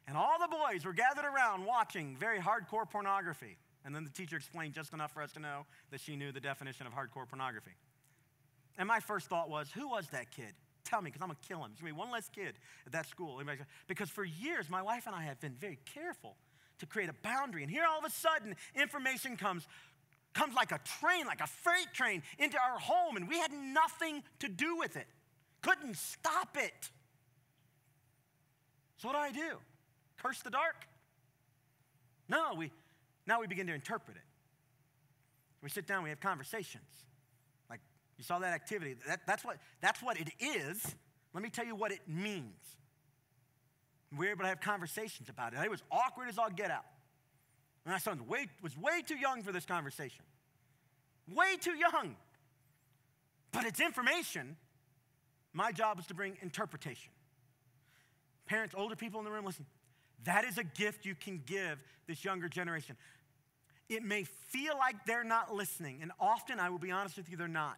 And all the boys were gathered around watching very hardcore pornography. And then the teacher explained just enough for us to know that she knew the definition of hardcore pornography. And my first thought was, who was that kid? Tell me, because I'm going to kill him. There's going to be one less kid at that school. Because for years, my wife and I have been very careful to create a boundary. And here all of a sudden, information comes like a train, like a freight train, into our home, and we had nothing to do with it. Couldn't stop it. So what do? Curse the dark? No, now we begin to interpret it. We sit down, we have conversations. Like, you saw that activity. That's what it is. Let me tell you what it means. We were able to have conversations about it. It was awkward as all get out. And my son was way too young for this conversation. Way too young. But it's information. My job is to bring interpretation. Parents, older people in the room, listen. That is a gift you can give this younger generation. It may feel like they're not listening, and often, I will be honest with you, they're not.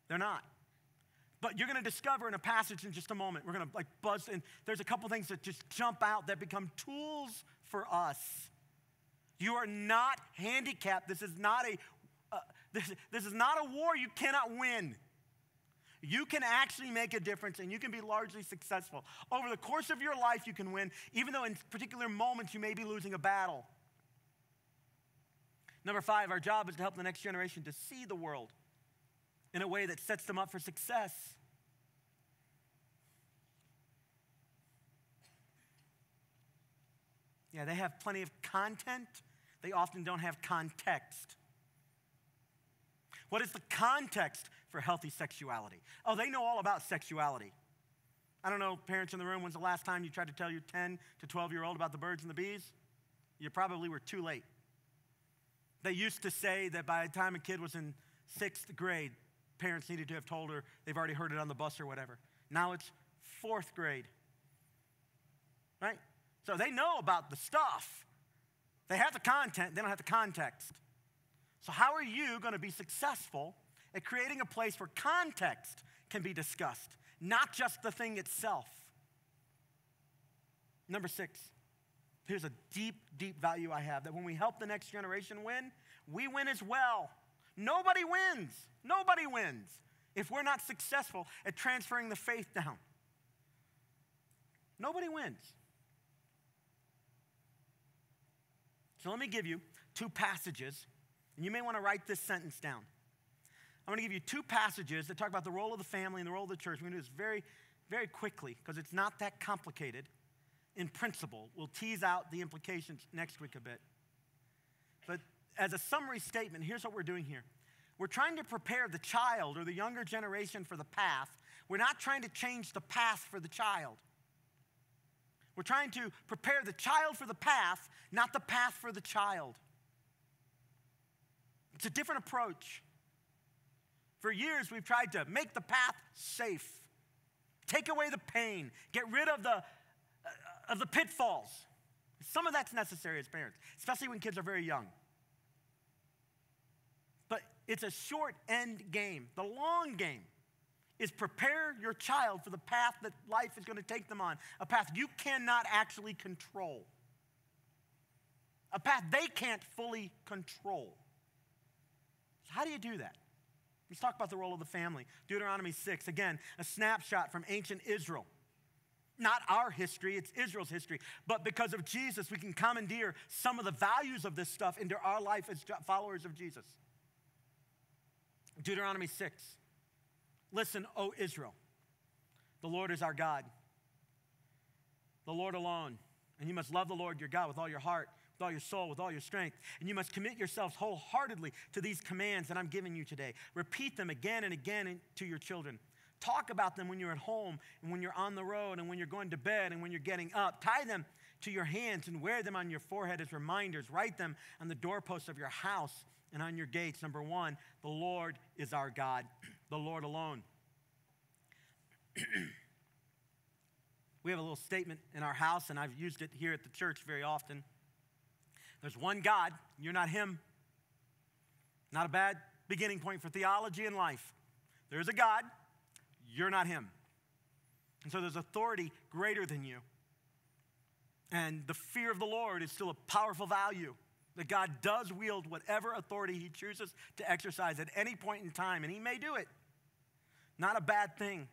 They're not. But you're going to discover in a passage in just a moment, we're going to buzz in. There's a couple things that just jump out that become tools for us. You are not handicapped. This is not a war you cannot win. You can actually make a difference, and you can be largely successful. Over the course of your life, you can win, even though in particular moments you may be losing a battle. Number 5, our job is to help the next generation to see the world in a way that sets them up for success. Yeah, they have plenty of content. They often don't have context. What is the context for healthy sexuality? Oh, they know all about sexuality. I don't know, parents in the room, when's the last time you tried to tell your 10 to 12-year-old about the birds and the bees? You probably were too late. They used to say that by the time a kid was in 6th grade, parents needed to have told her they've already heard it on the bus or whatever. Now it's 4th grade, right? So they know about the stuff. They have the content, they don't have the context. So how are you going to be successful at creating a place where context can be discussed, not just the thing itself? Number 6, here's a deep, deep value I have, that when we help the next generation win, we win as well. Nobody wins. Nobody wins if we're not successful at transferring the faith down. Nobody wins. So let me give you 2 passages, and you may want to write this sentence down. I'm going to give you 2 passages that talk about the role of the family and the role of the church. We're going to do this very, very quickly because it's not that complicated in principle. We'll tease out the implications next week a bit. But as a summary statement, here's what we're doing here. We're trying to prepare the child or the younger generation for the path. We're not trying to change the path for the child. We're trying to prepare the child for the path, not the path for the child. It's a different approach. For years, we've tried to make the path safe, take away the pain, get rid of the pitfalls. Some of that's necessary as parents, especially when kids are very young. But it's a short end game. The long game is prepare your child for the path that life is going to take them on, a path you cannot actually control, a path they can't fully control. So how do you do that? Let's talk about the role of the family. Deuteronomy 6, again, a snapshot from ancient Israel. Not our history, it's Israel's history. But because of Jesus, we can commandeer some of the values of this stuff into our life as followers of Jesus. Deuteronomy 6. Listen, O Israel, the Lord is our God, the Lord alone. And you must love the Lord your God with all your heart, with all your soul, with all your strength. And you must commit yourselves wholeheartedly to these commands that I'm giving you today. Repeat them again and again to your children. Talk about them when you're at home and when you're on the road and when you're going to bed and when you're getting up. Tie them to your hands and wear them on your forehead as reminders. Write them on the doorposts of your house and on your gates. Number 1, the Lord is our God, the Lord alone. We have a little statement in our house, and I've used it here at the church very often. There's one God, you're not him. Not a bad beginning point for theology and life. There's a God, you're not him. And so there's authority greater than you. And the fear of the Lord is still a powerful value. That God does wield whatever authority he chooses to exercise at any point in time, and he may do it. Not a bad thing.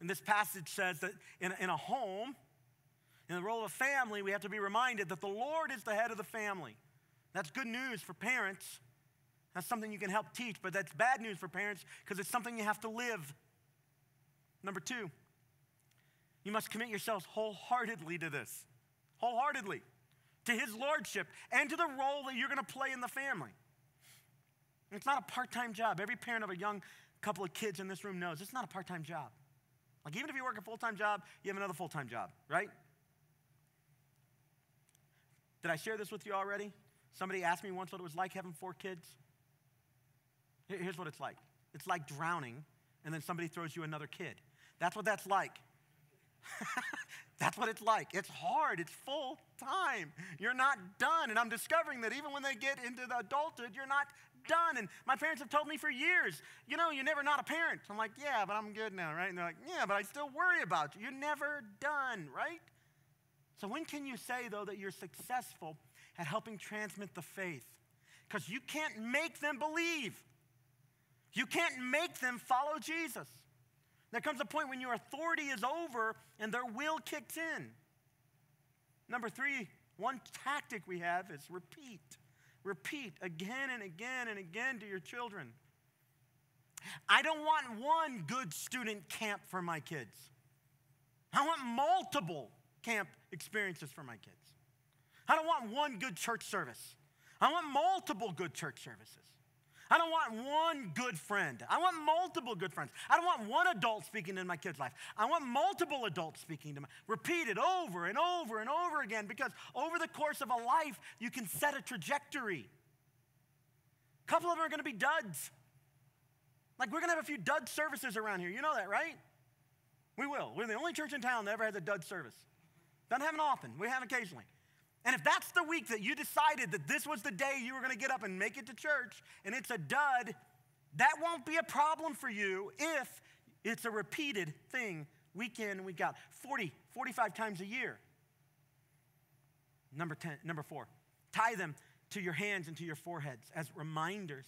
And this passage says that in a home, in the role of a family, we have to be reminded that the Lord is the head of the family. That's good news for parents. That's something you can help teach, but that's bad news for parents because it's something you have to live. Number 2, you must commit yourselves wholeheartedly to this. Wholeheartedly. To his lordship and to the role that you're going to play in the family. And it's not a part-time job. Every parent of a young couple of kids in this room knows it's not a part-time job. Like even if you work a full-time job, you have another full-time job, right? Did I share this with you already? Somebody asked me once what it was like having 4 kids. Here's what it's like. It's like drowning and then somebody throws you another kid. That's what that's like. That's what it's like. It's hard. It's full time. You're not done. And I'm discovering that even when they get into the adulthood, you're not done. And my parents have told me for years, you know, you're never not a parent. I'm like, yeah, but I'm good now, right? And they're like, yeah, but I still worry about you. You're never done, right? So when can you say, though, that you're successful at helping transmit the faith? Because you can't make them believe. You can't make them follow Jesus. There comes a point when your authority is over and their will kicks in. Number 3, one tactic we have is repeat. Repeat again and again and again to your children. I don't want one good student camp for my kids. I want multiple camp experiences for my kids. I don't want one good church service. I want multiple good church services. I don't want one good friend. I want multiple good friends. I don't want one adult speaking in my kid's life. I want multiple adults speaking to me. Repeat it over and over and over again, because over the course of a life, you can set a trajectory. A couple of them are going to be duds. Like, we're going to have a few dud services around here. You know that, right? We will. We're the only church in town that ever has a dud service. Doesn't happen often. We have occasionally. And if that's the week that you decided that this was the day you were going to get up and make it to church, and it's a dud, that won't be a problem for you if it's a repeated thing week in and week out, 45 times a year. Number 4, tie them to your hands and to your foreheads as reminders.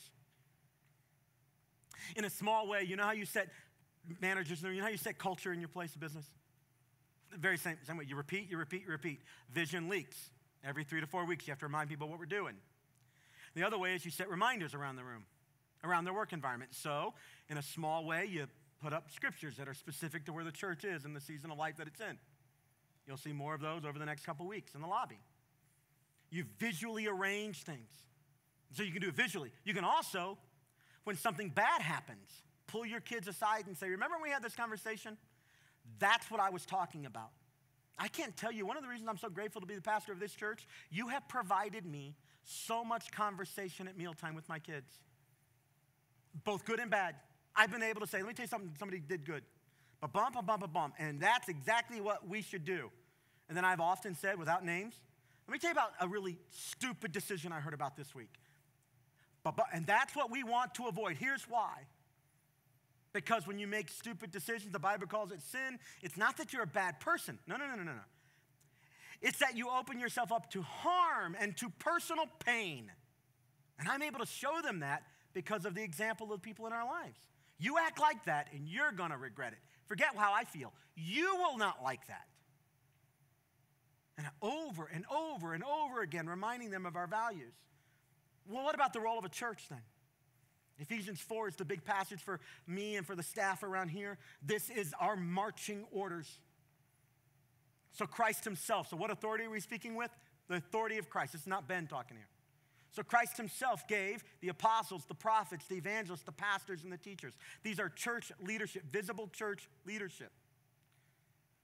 In a small way, you know how you set managers, you know how you set culture in your place of business? The very same way. You repeat, you repeat, you repeat. Vision leaks. Every 3 to 4 weeks, you have to remind people what we're doing. The other way is you set reminders around the room, around their work environment. So, in a small way, you put up scriptures that are specific to where the church is and the season of life that it's in. You'll see more of those over the next couple weeks in the lobby. You visually arrange things. So you can do it visually. You can also, when something bad happens, pull your kids aside and say, remember when we had this conversation? That's what I was talking about. I can't tell you, one of the reasons I'm so grateful to be the pastor of this church, you have provided me so much conversation at mealtime with my kids, both good and bad. I've been able to say, let me tell you something somebody did good. Ba-bum. And that's exactly what we should do. And then I've often said, without names, let me tell you about a really stupid decision I heard about this week. And that's what we want to avoid. Here's why. Because when you make stupid decisions, the Bible calls it sin. It's not that you're a bad person. No. It's that you open yourself up to harm and to personal pain. And I'm able to show them that because of the example of people in our lives. You act like that and you're going to regret it. Forget how I feel. You will not like that. And over and over and over again, reminding them of our values. Well, what about the role of a church then? Ephesians 4 is the big passage for me and for the staff around here. This is our marching orders. So Christ himself. So what authority are we speaking with? The authority of Christ. It's not Ben talking here. So Christ himself gave the apostles, the prophets, the evangelists, the pastors, and the teachers. These are church leadership, visible church leadership.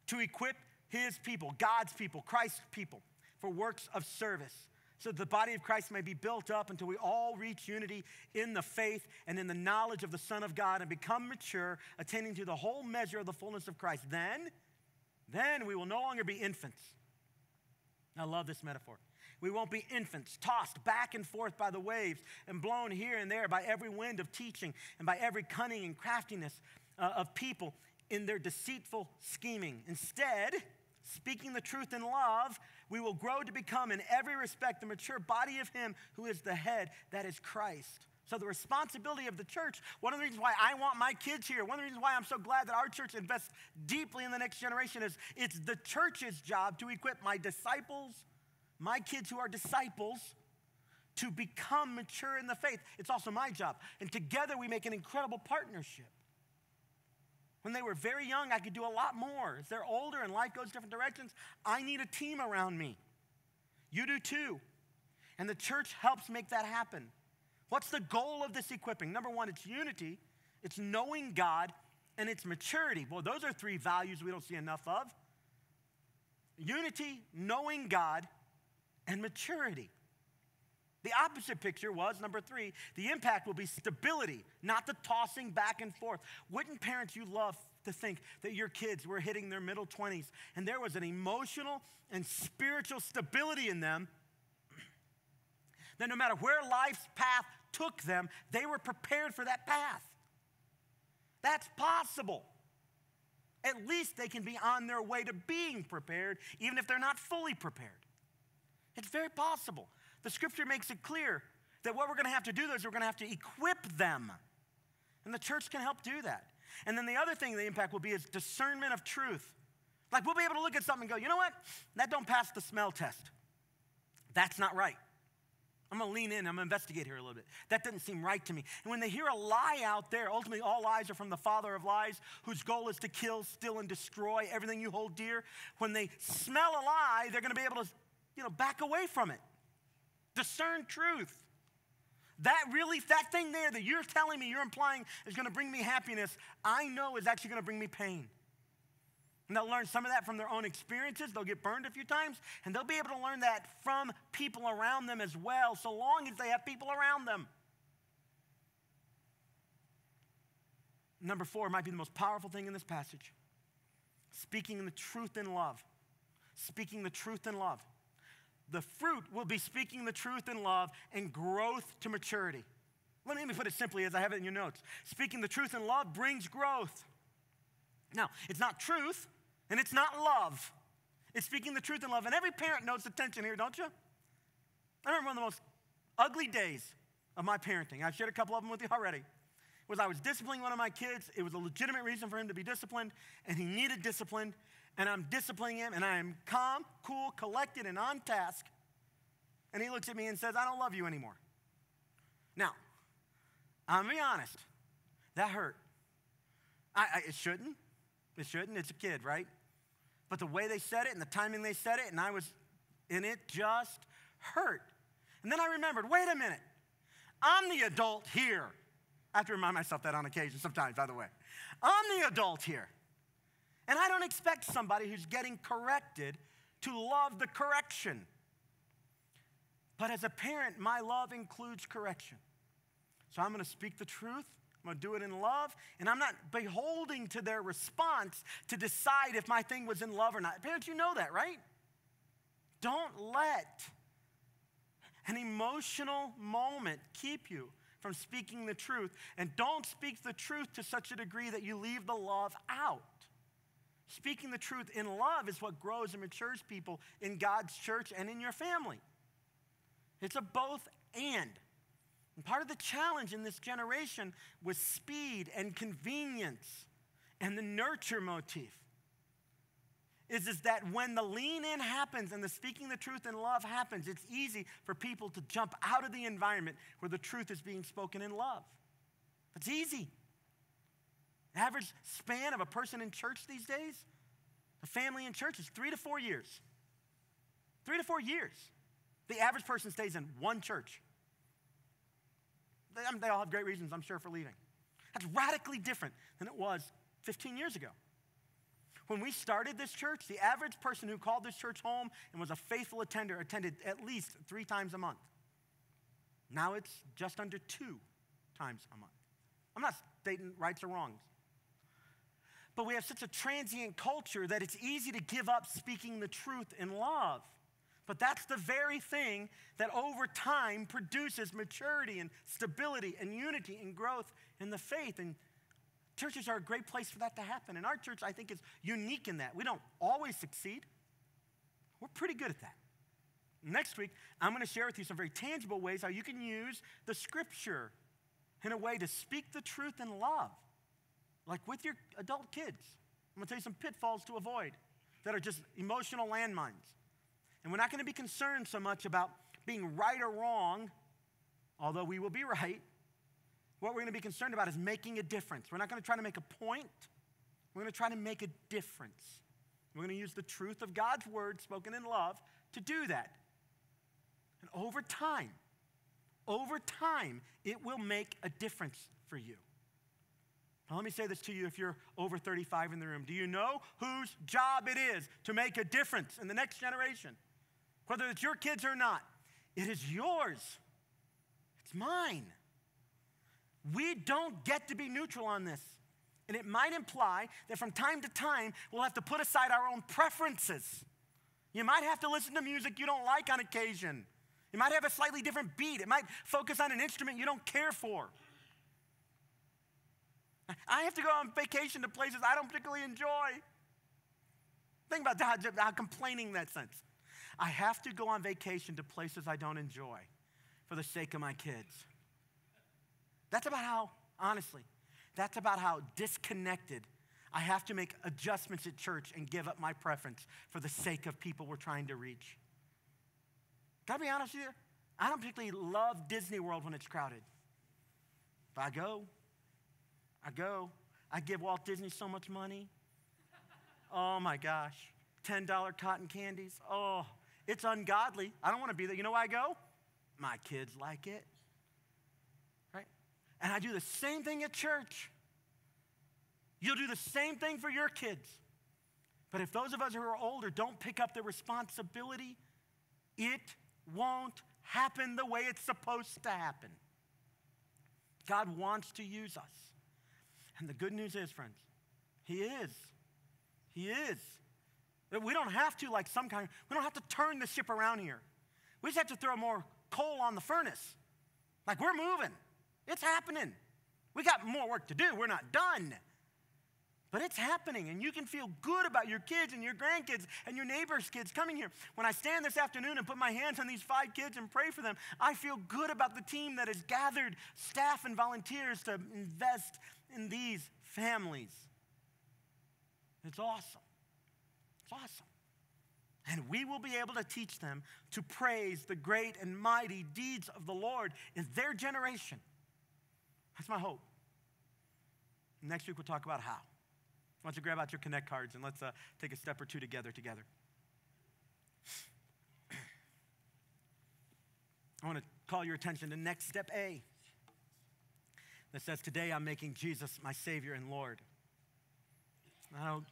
To equip his people, God's people, Christ's people, for works of service, so that the body of Christ may be built up until we all reach unity in the faith and in the knowledge of the Son of God and become mature, attaining to the whole measure of the fullness of Christ. Then we will no longer be infants. I love this metaphor. We won't be infants, tossed back and forth by the waves and blown here and there by every wind of teaching and by every cunning and craftiness of people in their deceitful scheming. Instead, speaking the truth in love, we will grow to become in every respect the mature body of him who is the head, that is Christ. So the responsibility of the church, one of the reasons why I want my kids here, one of the reasons why I'm so glad that our church invests deeply in the next generation is it's the church's job to equip my disciples, my kids who are disciples, to become mature in the faith. It's also my job. And together we make an incredible partnership. When they were very young, I could do a lot more. As they're older and life goes different directions, I need a team around me. You do too. And the church helps make that happen. What's the goal of this equipping? Number 1, it's unity, it's knowing God, and it's maturity. Well, those are 3 values we don't see enough of. Unity, knowing God, and maturity. The opposite picture was, number 3, the impact will be stability, not the tossing back and forth. Wouldn't parents you love to think that your kids were hitting their middle 20s and there was an emotional and spiritual stability in them that no matter where life's path took them, they were prepared for that path. That's possible. At least they can be on their way to being prepared, even if they're not fully prepared. It's very possible. The scripture makes it clear that what we're going to have to do is we're going to have to equip them. And the church can help do that. And then the other thing the impact will be is discernment of truth. Like we'll be able to look at something and go, you know what? That don't pass the smell test. That's not right. I'm going to lean in. I'm going to investigate here a little bit. That doesn't seem right to me. And when they hear a lie out there, ultimately all lies are from the father of lies, whose goal is to kill, steal, and destroy everything you hold dear. When they smell a lie, they're going to be able to, back away from it. Discern truth. That thing there that you're telling me, you're implying is going to bring me happiness, I know is actually going to bring me pain. And they'll learn some of that from their own experiences. They'll get burned a few times, and they'll be able to learn that from people around them as well, so long as they have people around them. Number 4 might be the most powerful thing in this passage. Speaking the truth in love. Speaking the truth in love. The fruit will be speaking the truth in love and growth to maturity. Let me put it simply as I have it in your notes. Speaking the truth in love brings growth. Now, it's not truth, and it's not love. It's speaking the truth in love. And every parent knows the tension here, don't you? I remember one of the most ugly days of my parenting. I've shared a couple of them with you already. Was I was disciplining one of my kids. It was a legitimate reason for him to be disciplined, and he needed discipline. And I'm disciplining him, and I am calm, cool, collected, and on task. And he looks at me and says, I don't love you anymore. Now, I'm going to be honest. That hurt. It shouldn't. It shouldn't. It's a kid, right? But the way they said it and the timing they said it, and it just hurt. And then I remembered, wait a minute. I'm the adult here. I have to remind myself that on occasion sometimes, by the way. I'm the adult here. And I don't expect somebody who's getting corrected to love the correction. But as a parent, my love includes correction. So I'm going to speak the truth. I'm going to do it in love. And I'm not beholding to their response to decide if my thing was in love or not. Parents, you know that, right? Don't let an emotional moment keep you from speaking the truth. And don't speak the truth to such a degree that you leave the love out. Speaking the truth in love is what grows and matures people in God's church and in your family. It's a both and. And part of the challenge in this generation was speed and convenience and the nurture motif. Is that when the lean in happens and the speaking the truth in love happens, it's easy for people to jump out of the environment where the truth is being spoken in love. It's easy. The average span of a person in church these days, a family in church, is 3 to 4 years. 3 to 4 years. The average person stays in one church. They all have great reasons, I'm sure, for leaving. That's radically different than it was 15 years ago. When we started this church, the average person who called this church home and was a faithful attender attended at least 3 times a month. Now it's just under 2 times a month. I'm not stating rights or wrongs. But we have such a transient culture that it's easy to give up speaking the truth in love. But that's the very thing that over time produces maturity and stability and unity and growth in the faith. And churches are a great place for that to happen. And our church, I think, is unique in that. We don't always succeed. We're pretty good at that. Next week, I'm going to share with you some very tangible ways how you can use the scripture in a way to speak the truth in love. Like with your adult kids. I'm going to tell you some pitfalls to avoid that are just emotional landmines. And we're not going to be concerned so much about being right or wrong, although we will be right. What we're going to be concerned about is making a difference. We're not going to try to make a point. We're going to try to make a difference. We're going to use the truth of God's word spoken in love to do that. And over time, it will make a difference for you. Now, let me say this to you if you're over 35 in the room. Do you know whose job it is to make a difference in the next generation? Whether it's your kids or not, it is yours. It's mine. We don't get to be neutral on this. And it might imply that from time to time, we'll have to put aside our own preferences. You might have to listen to music you don't like on occasion. It might have a slightly different beat. It might focus on an instrument you don't care for. I have to go on vacation to places I don't particularly enjoy. Think about how complaining that sense. I have to go on vacation to places I don't enjoy for the sake of my kids. That's about how, honestly, that's about how disconnected I have to make adjustments at church and give up my preference for the sake of people we're trying to reach. Can I be honest with you? I don't particularly love Disney World when it's crowded. But I go. I give Walt Disney so much money. Oh my gosh. $10 cotton candies. Oh, it's ungodly. I don't want to be there. You know why I go? My kids like it. Right? And I do the same thing at church. You'll do the same thing for your kids. But if those of us who are older don't pick up the responsibility, it won't happen the way it's supposed to happen. God wants to use us. And the good news is, friends, He is. He is. We don't have to, we don't have to turn the ship around here. We just have to throw more coal on the furnace. Like, we're moving. It's happening. We got more work to do. We're not done. But it's happening, and you can feel good about your kids and your grandkids and your neighbors' kids coming here. When I stand this afternoon and put my hands on these 5 kids and pray for them, I feel good about the team that has gathered staff and volunteers to invest in these families. It's awesome. It's awesome. And we will be able to teach them to praise the great and mighty deeds of the Lord in their generation. That's my hope. Next week we'll talk about how. Why don't you grab out your Connect cards and let's take a step or two together. I want to call your attention to next step A. That says, today I'm making Jesus my Savior and Lord. Now,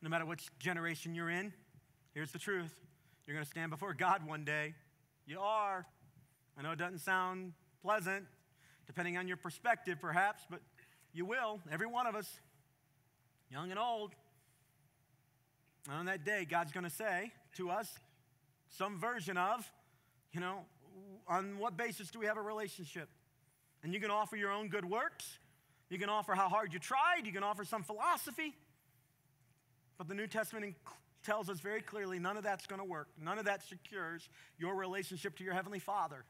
no matter which generation you're in, here's the truth. You're going to stand before God one day. You are. I know it doesn't sound pleasant, depending on your perspective perhaps, but you will, every one of us. Young and old. And on that day, God's going to say to us some version of, on what basis do we have a relationship? And you can offer your own good works. You can offer how hard you tried. You can offer some philosophy. But the New Testament tells us very clearly none of that's going to work. None of that secures your relationship to your Heavenly Father.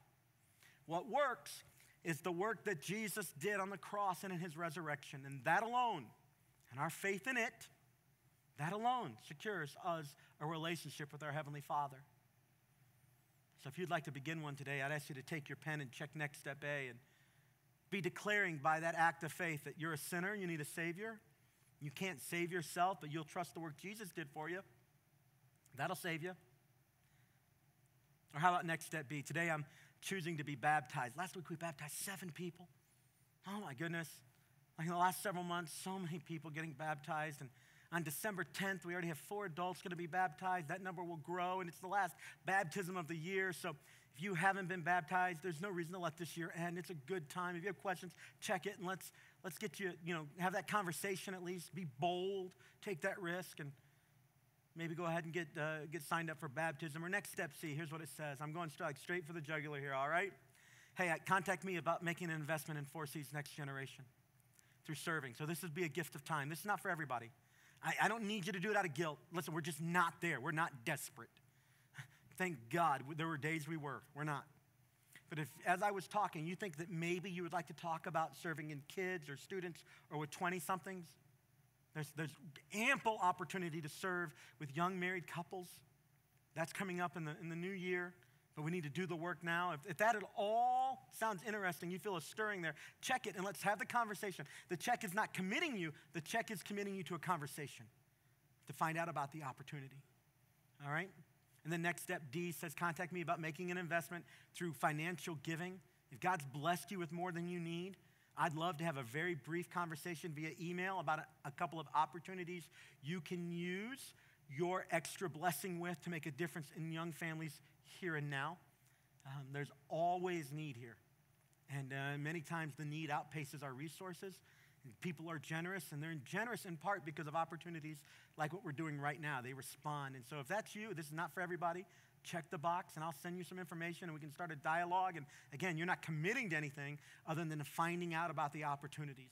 What works is the work that Jesus did on the cross and in His resurrection. And that alone, and our faith in it, that alone secures us a relationship with our Heavenly Father. So if you'd like to begin one today, I'd ask you to take your pen and check next step A and be declaring by that act of faith that you're a sinner and you need a Savior. You can't save yourself, but you'll trust the work Jesus did for you. That'll save you. Or how about next step B? Today I'm choosing to be baptized. Last week we baptized 7 people. Oh my goodness. Like in the last several months, so many people getting baptized. And on December 10th, we already have 4 adults going to be baptized. That number will grow, and it's the last baptism of the year. So if you haven't been baptized, there's no reason to let this year end. It's a good time. If you have questions, check it, and let's get you, have that conversation at least. Be bold, take that risk, and maybe go ahead and get signed up for baptism. Or next step C, here's what it says. I'm going straight for the jugular here, all right? Hey, contact me about making an investment in 4C's next generation through serving. So this would be a gift of time. This is not for everybody. I don't need you to do it out of guilt. Listen, we're just not there. We're not desperate. Thank God there were days we were. We're not. But if, as I was talking, you think that maybe you would like to talk about serving in kids or students or with 20-somethings, there's ample opportunity to serve with young married couples. That's coming up in the new year. But we need to do the work now. If that at all sounds interesting, you feel a stirring there, check it and let's have the conversation. The check is not committing you. The check is committing you to a conversation to find out about the opportunity. All right? And then next step, D, says contact me about making an investment through financial giving. If God's blessed you with more than you need, I'd love to have a very brief conversation via email about a couple of opportunities you can use your extra blessing with to make a difference in young families here and now. There's always need here. And many times the need outpaces our resources. And people are generous, and they're generous in part because of opportunities like what we're doing right now. They respond. And so if that's you, this is not for everybody. check the box and I'll send you some information and we can start a dialogue. And again, you're not committing to anything other than finding out about the opportunities.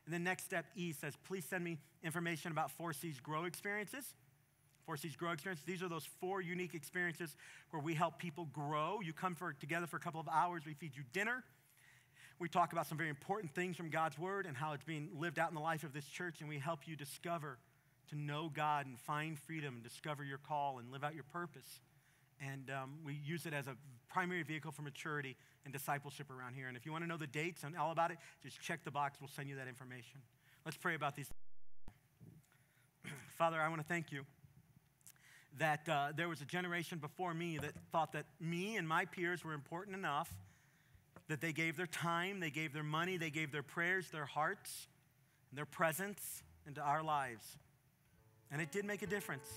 And then next step, E, says, please send me information about 4C's Grow experiences. 4C's Grow experiences, these are those 4 unique experiences where we help people grow. You come together for a couple of hours, we feed you dinner. We talk about some very important things from God's word and how it's being lived out in the life of this church, and we help you discover, to know God and find freedom and discover your call and live out your purpose. And we use it as a primary vehicle for maturity and discipleship around here. And if you want to know the dates and all about it, just check the box. We'll send you that information. Let's pray about these. Father, I want to thank you that there was a generation before me that thought that me and my peers were important enough that they gave their time, they gave their money, they gave their prayers, their hearts, and their presence into our lives. And it did make a difference.